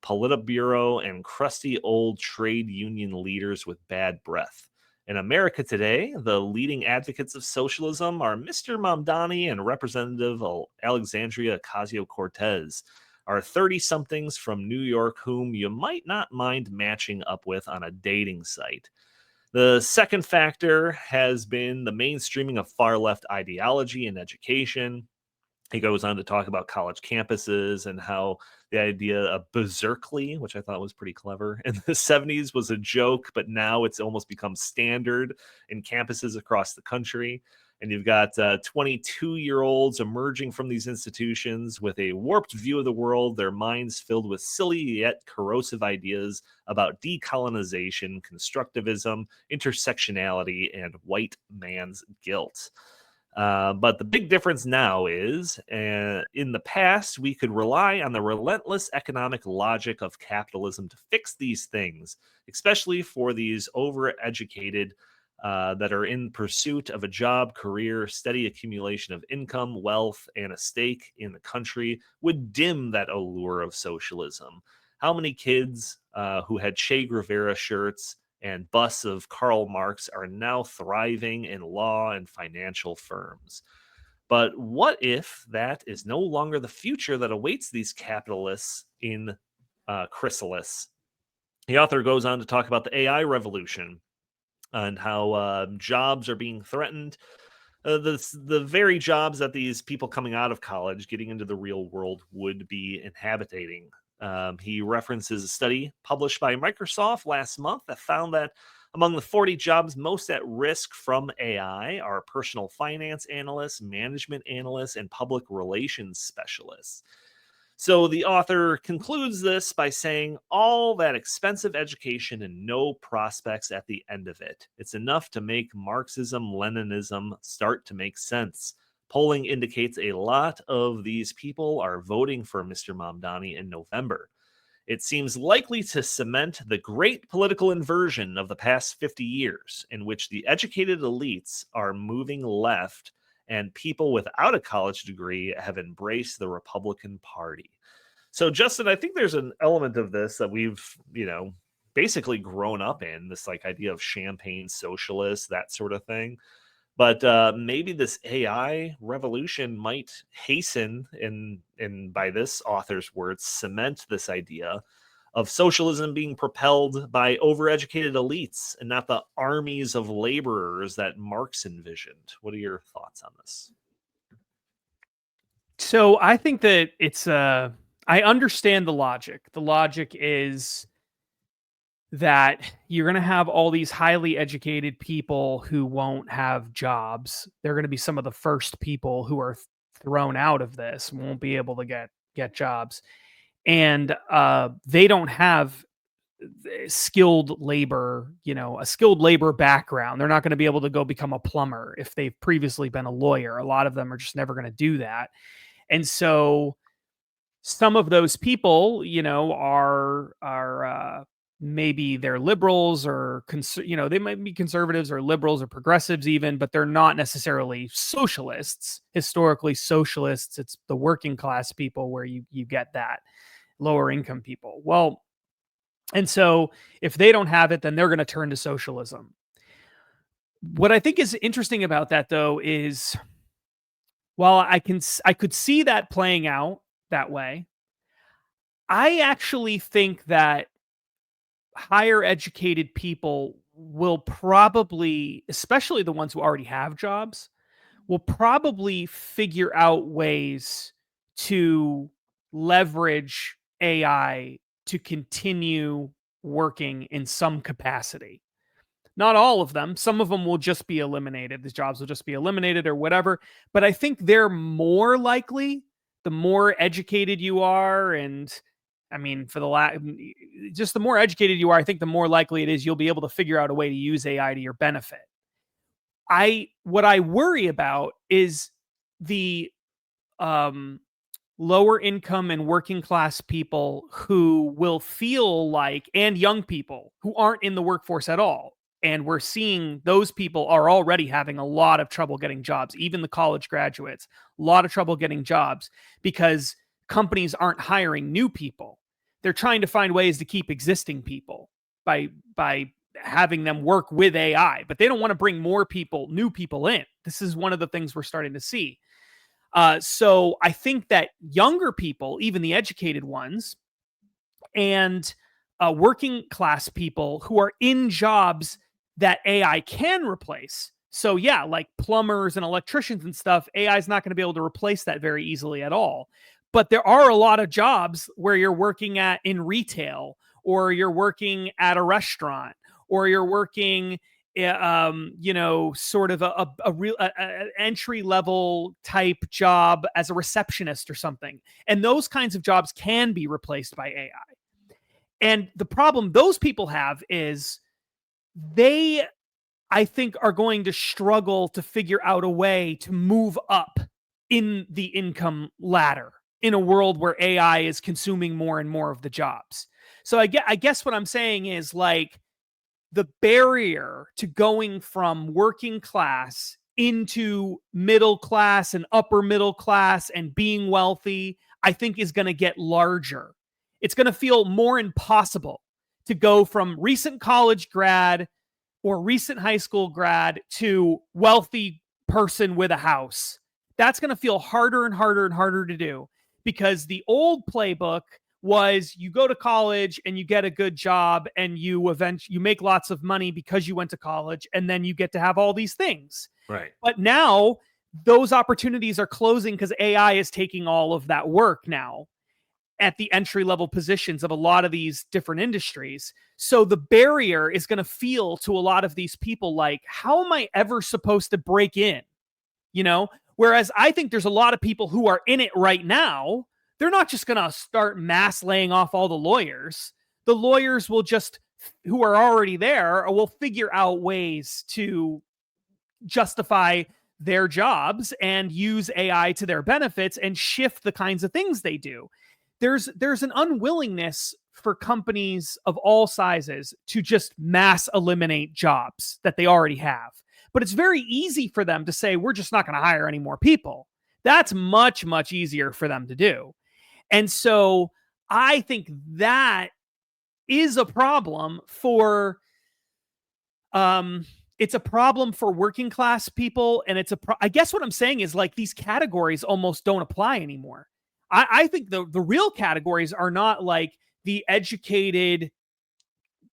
Politburo and crusty old trade union leaders with bad breath. In America today, the leading advocates of socialism are Mr. Mamdani and Representative Alexandria Ocasio Cortez, our 30 somethings from New York whom you might not mind matching up with on a dating site. The second factor has been the mainstreaming of far left ideology in education. He goes on to talk about college campuses and how the idea of berserkly, which I thought was pretty clever, in the 70s was a joke, but now it's almost become standard in campuses across the country. And you've got 22-year-olds emerging from these institutions with a warped view of the world, their minds filled with silly yet corrosive ideas about decolonization, constructivism, intersectionality, and white man's guilt. But the big difference now is in the past, we could rely on the relentless economic logic of capitalism to fix these things, especially for these overeducated that are in pursuit of a job, career, steady accumulation of income, wealth, and a stake in the country would dim that allure of socialism. How many kids who had Che Guevara shirts and busts of Karl Marx are now thriving in law and financial firms? But what if that is no longer the future that awaits these capitalists in chrysalis? The author goes on to talk about the AI revolution and how jobs are being threatened. The very jobs that these people coming out of college, getting into the real world, would be inhabiting. He references a study published by Microsoft last month that found that among the 40 jobs most at risk from AI are personal finance analysts, management analysts, and public relations specialists. So the author concludes this by saying, all that expensive education and no prospects at the end of it. It's enough to make Marxism, Leninism start to make sense. Polling indicates a lot of these people are voting for Mr. Mamdani in November. It seems likely to cement the great political inversion of the past 50 years, in which the educated elites are moving left and people without a college degree have embraced the Republican Party. So, Justin, I think there's an element of this that we've, basically grown up in, this like idea of champagne socialists, that sort of thing. But maybe this AI revolution might hasten, and by this author's words, cement this idea of socialism being propelled by overeducated elites and not the armies of laborers that Marx envisioned. What are your thoughts on this? So I think that I understand the logic. The logic is that you're going to have all these highly educated people who won't have jobs. They're going to be some of the first people who are thrown out of this, won't be able to get jobs. And they don't have skilled labor, a skilled labor background. They're not going to be able to go become a plumber if they've previously been a lawyer. A lot of them are just never going to do that. And so some of those people, are maybe they're liberals or they might be conservatives or liberals or progressives even, but they're not necessarily socialists. Historically, socialists, it's the working class people where you get that, lower income people. Well, and so if they don't have it, then they're going to turn to socialism. What I think is interesting about that, though, is while I could see that playing out that way, I actually think that higher educated people will probably, especially the ones who already have jobs, will probably figure out ways to leverage AI to continue working in some capacity. Not all of them. Some of them will just be eliminated. The jobs will just be eliminated or whatever. But I think they're more likely, the more educated you are, and I mean, just the more educated you are, I think the more likely it is you'll be able to figure out a way to use AI to your benefit. What I worry about is the lower income and working class people who will feel like, and young people who aren't in the workforce at all. And we're seeing those people are already having a lot of trouble getting jobs, even the college graduates, a lot of trouble getting jobs because companies aren't hiring new people. They're trying to find ways to keep existing people by having them work with AI, but they don't want to bring new people in. This is one of the things we're starting to see. So I think that younger people, even the educated ones, and working class people who are in jobs that AI can replace. So yeah, like plumbers and electricians and stuff, AI is not going to be able to replace that very easily at all. But there are a lot of jobs where you're working in retail, or you're working at a restaurant, or you're working, sort of a real entry level type job as a receptionist or something. And those kinds of jobs can be replaced by AI. And the problem those people have is they, I think, are going to struggle to figure out a way to move up in the income ladder in a world where AI is consuming more and more of the jobs. So I guess what I'm saying is, like, the barrier to going from working class into middle class and upper middle class and being wealthy, I think is going to get larger. It's going to feel more impossible to go from recent college grad or recent high school grad to wealthy person with a house. that's going to feel harder and harder and harder to do, because the old playbook was you go to college and you get a good job and you make lots of money because you went to college, and then you get to have all these things. Right. But now those opportunities are closing because AI is taking all of that work now at the entry level positions of a lot of these different industries. So the barrier is going to feel to a lot of these people like, how am I ever supposed to break in? You know, whereas I think there's a lot of people who are in it right now. They're not just going to start mass laying off all the lawyers. The lawyers will just, who are already there, will figure out ways to justify their jobs and use AI to their benefits and shift the kinds of things they do. There's an unwillingness for companies of all sizes to just mass eliminate jobs that they already have. But it's very easy for them to say, we're just not going to hire any more people. That's much, much easier for them to do. And so I think that is a problem for, it's a problem for working class people. And I guess what I'm saying is, like, these categories almost don't apply anymore. I think the real categories are not like the educated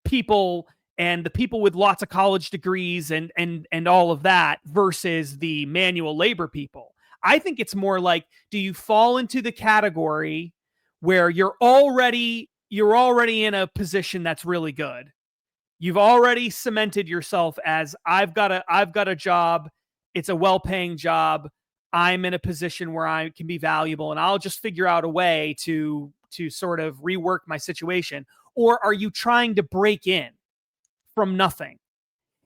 people and the people with lots of college degrees and all of that versus the manual labor people. I think it's more like, do you fall into the category where you're already in a position that's really good? You've already cemented yourself as, I've got a job. It's a well-paying job. I'm in a position where I can be valuable, and I'll just figure out a way to sort of rework my situation. Or are you trying to break in from nothing?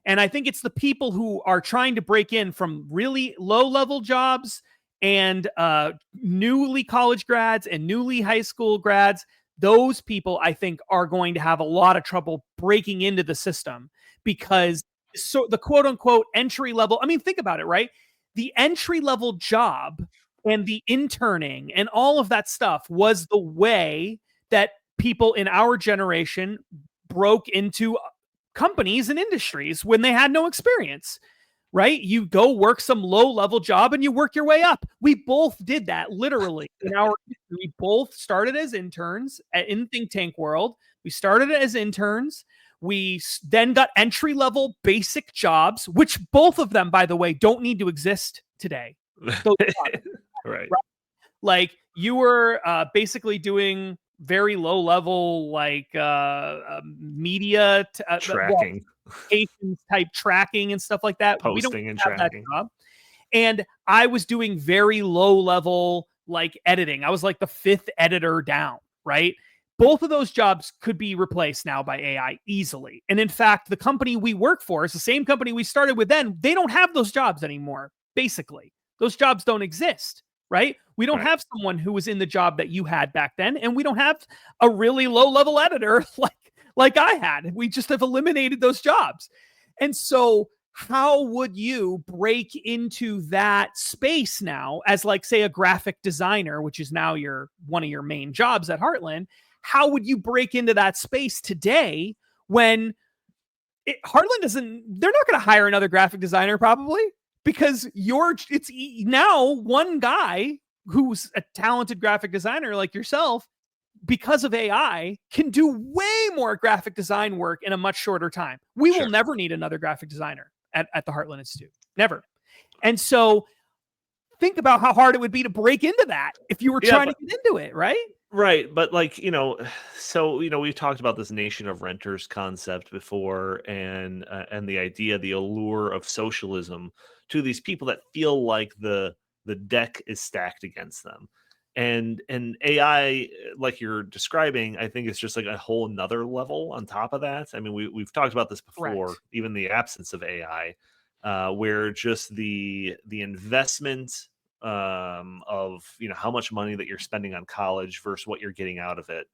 And I think it's the people who are trying to break in from really low-level jobs and newly college grads and newly high school grads. Those people, I think, are going to have a lot of trouble breaking into the system, because the quote-unquote entry level, I mean, think about it, right? The entry level job and the interning and all of that stuff was the way that people in our generation broke into companies and industries when they had no experience, right? You go work some low level job and you work your way up. We both did that literally in our history. We both started as interns in Think Tank World. We started as interns. We then got entry level basic jobs, which both of them, by the way, don't need to exist today. Right. Like, you were basically doing very low level, like media tracking, type tracking and stuff like that. We don't and have tracking. that job. And I was doing very low level, like, editing. I was like the 5th editor down, right? Both of those jobs could be replaced now by AI easily. And in fact, the company we work for is the same company we started with then. They don't have those jobs anymore, basically. Those jobs don't exist, right? We don't have someone who was in the job that you had back then, and we don't have a really low-level editor like I had. We just have eliminated those jobs. And so how would you break into that space now as, like, say, a graphic designer, which is now one of your main jobs at Heartland? How would you break into that space today when Heartland they're not going to hire another graphic designer probably, because it's now one guy who's a talented graphic designer like yourself, because of AI, can do way more graphic design work in a much shorter time. We will never need another graphic designer at the Heartland Institute. Never. And so think about how hard it would be to break into that if you were trying to get into it, right? Right. But, like, we've talked about this nation of renters concept before, and the idea, the allure of socialism to these people that feel like the deck is stacked against them. And AI, like you're describing, I think it's just like a whole nother level on top of that. I mean, we've talked about this before, Correct. even the absence of AI, where just the investment of how much money that you're spending on college versus what you're getting out of it.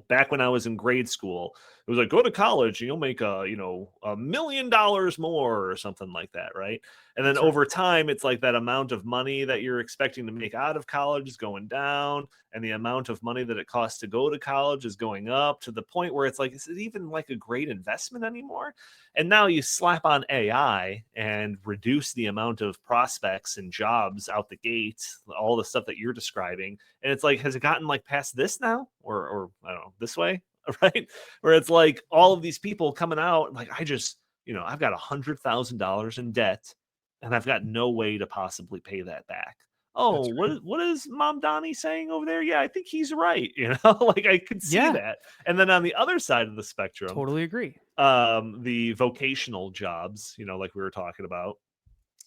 Back when I was in grade school, it was like, go to college and you'll make $1 million more or something like that, right? And then That's right. over time, it's like that amount of money that you're expecting to make out of college is going down, and the amount of money that it costs to go to college is going up to the point where it's like, is it even like a great investment anymore? And now you slap on AI and reduce the amount of prospects and jobs out the gate, all the stuff that you're describing. And it's like, has it gotten like past this now? Or I don't know, this way? Right? Where it's like all of these people coming out, like, I've got $100,000 in debt and I've got no way to possibly pay that back. Oh, That's right. what is mamdani saying over there? Yeah, I think he's right. Like I could see Yeah, that. And then on the other side of the spectrum, totally agree. the vocational jobs, like we were talking about,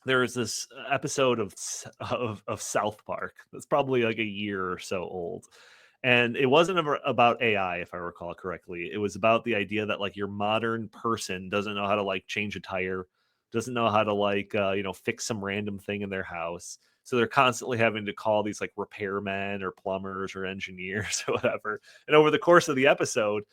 there is this episode of South Park that's probably like a year or so old, and it wasn't about AI, if I recall correctly. It was about the idea that like your modern person doesn't know how to like change a tire, doesn't know how to like fix some random thing in their house. So they're constantly having to call these like repairmen or plumbers or engineers or whatever. And over the course of the episode,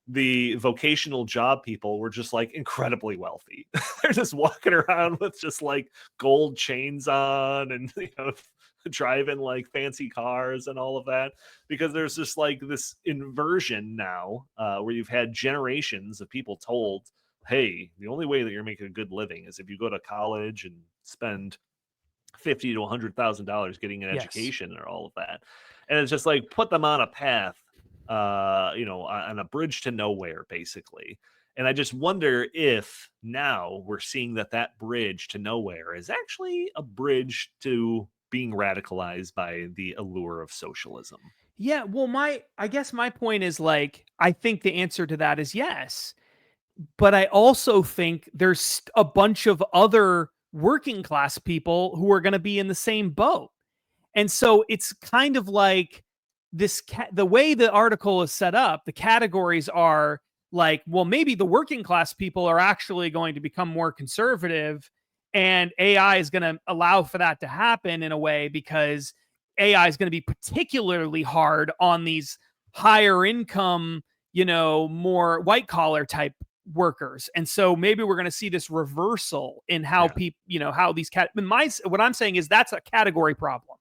the vocational job people were just like incredibly wealthy. They're just walking around with just like gold chains on and driving like fancy cars and all of that, because there's just like this inversion now, where you've had generations of people told, hey, the only way that you're making a good living is if you go to college and spend $50,000 to $100,000 getting an Yes. education or all of that. And it's just like put them on a path, on a bridge to nowhere, basically. And I just wonder if now we're seeing that bridge to nowhere is actually a bridge to being radicalized by the allure of socialism. Yeah, well, I guess my point is like, I think the answer to that is yes. But I also think there's a bunch of other working class people who are going to be in the same boat. And so it's kind of like the way the article is set up, the categories are like, well, maybe the working class people are actually going to become more conservative, and AI is going to allow for that to happen in a way because AI is going to be particularly hard on these higher income, more white collar type workers. And so maybe we're going to see this reversal in how people, how these what I'm saying is that's a category problem.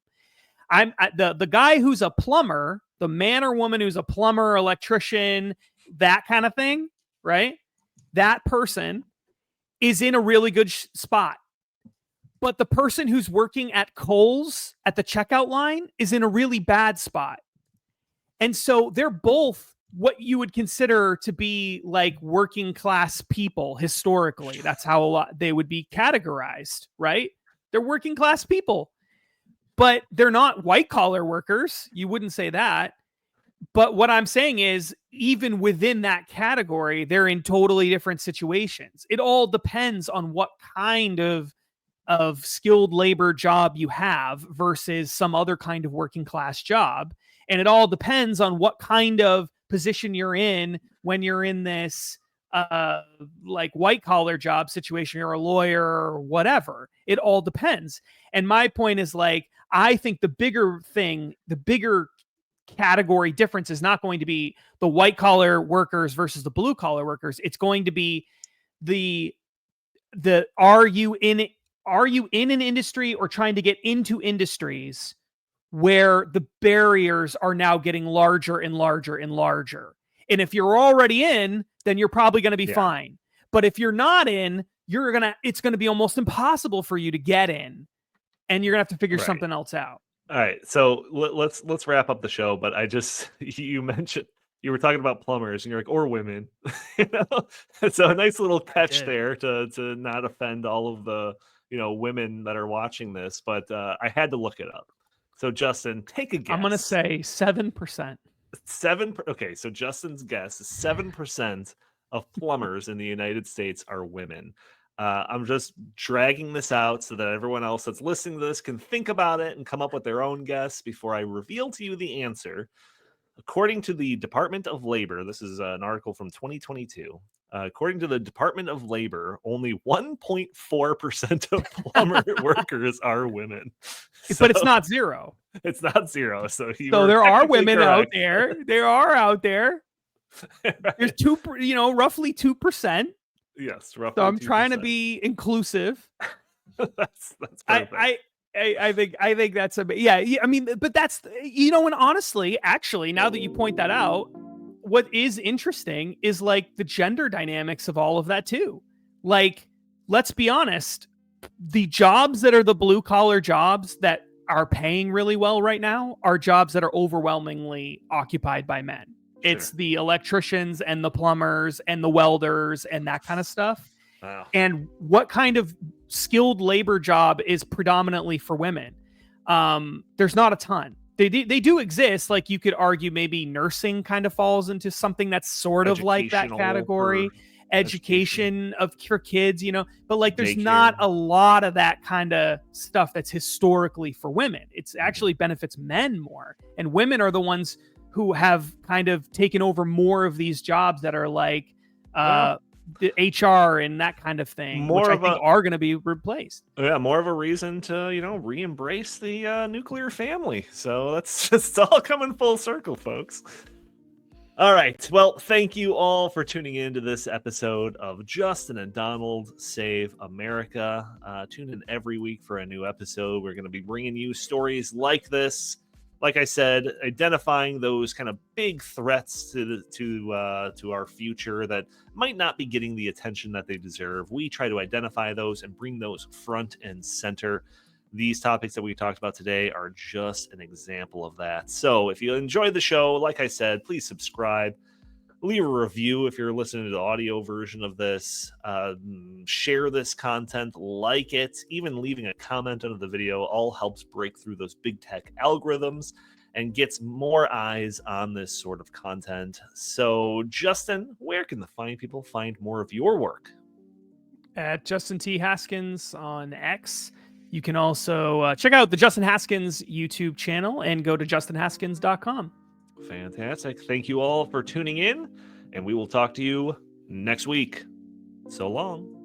The guy who's a plumber, the man or woman who's a plumber, electrician, that kind of thing, right? That person is in a really good spot. But the person who's working at Kohl's at the checkout line is in a really bad spot. And so they're both what you would consider to be like working class people historically. That's how they would be categorized, right? They're working class people. But they're not white collar workers. You wouldn't say that. But what I'm saying is, even within that category, they're in totally different situations. It all depends on what kind of skilled labor job you have versus some other kind of working class job. And it all depends on what kind of position you're in when you're in this like white collar job situation. You're a lawyer or whatever. It all depends. And my point is like, I think the bigger category difference is not going to be the white collar workers versus the blue collar workers. It's going to be the are you in an industry or trying to get into industries where the barriers are now getting larger and larger and larger. And if you're already in, then you're probably going to be fine. But if you're not in, it's going to be almost impossible for you to get in. And you're gonna have to figure something else out. All right, so let's wrap up the show. But you mentioned you were talking about plumbers, and you're like, or women, So a nice little catch there to not offend all of the women that are watching this. But I had to look it up. So Justin, take a guess. I'm gonna say 7%. Okay, so Justin's guess is 7% of plumbers in the United States are women. I'm just dragging this out so that everyone else that's listening to this can think about it and come up with their own guess before I reveal to you the answer. According to the Department of Labor, this is an article from 2022. According to the Department of Labor, only 1.4% of plumber workers are women. But it's not zero. It's not zero. So there are women out there. There are out there. Right. There's roughly 2%. Yes, roughly. So I'm trying to be inclusive. That's perfect. I think that's I mean, but that's, and honestly, actually, now that you point that out, what is interesting is like the gender dynamics of all of that too. Like, let's be honest, the jobs that are the blue collar jobs that are paying really well right now are jobs that are overwhelmingly occupied by men. Sure. It's the electricians and the plumbers and the welders and that kind of stuff. Wow. And what kind of skilled labor job is predominantly for women? There's not a ton. They do exist. Like, you could argue maybe nursing kind of falls into something that's sort of like that category. Education for kids, but like there's not a lot of that kind of stuff that's historically for women. It's actually benefits men more, and women are the ones who have kind of taken over more of these jobs that are like the HR and that kind of thing, which I think are going to be replaced. Yeah, more of a reason to re-embrace the nuclear family. So that's just all coming full circle, folks. All right. Well, thank you all for tuning in to this episode of Justin and Donald Save America. Tune in every week for a new episode. We're going to be bringing you stories like this. Like I said, identifying those kind of big threats to our future that might not be getting the attention that they deserve. We try to identify those and bring those front and center. These topics that we talked about today are just an example of that. So if you enjoyed the show, like I said, please subscribe, leave a review if you're listening to the audio version of this, share this content, like it, even leaving a comment under the video all helps break through those big tech algorithms and gets more eyes on this sort of content. So Justin, where can the fine people find more of your work? At Justin T. Haskins on X. You can also check out the Justin Haskins YouTube channel and go to justinhaskins.com. Fantastic. Thank you all for tuning in, and we will talk to you next week. So long.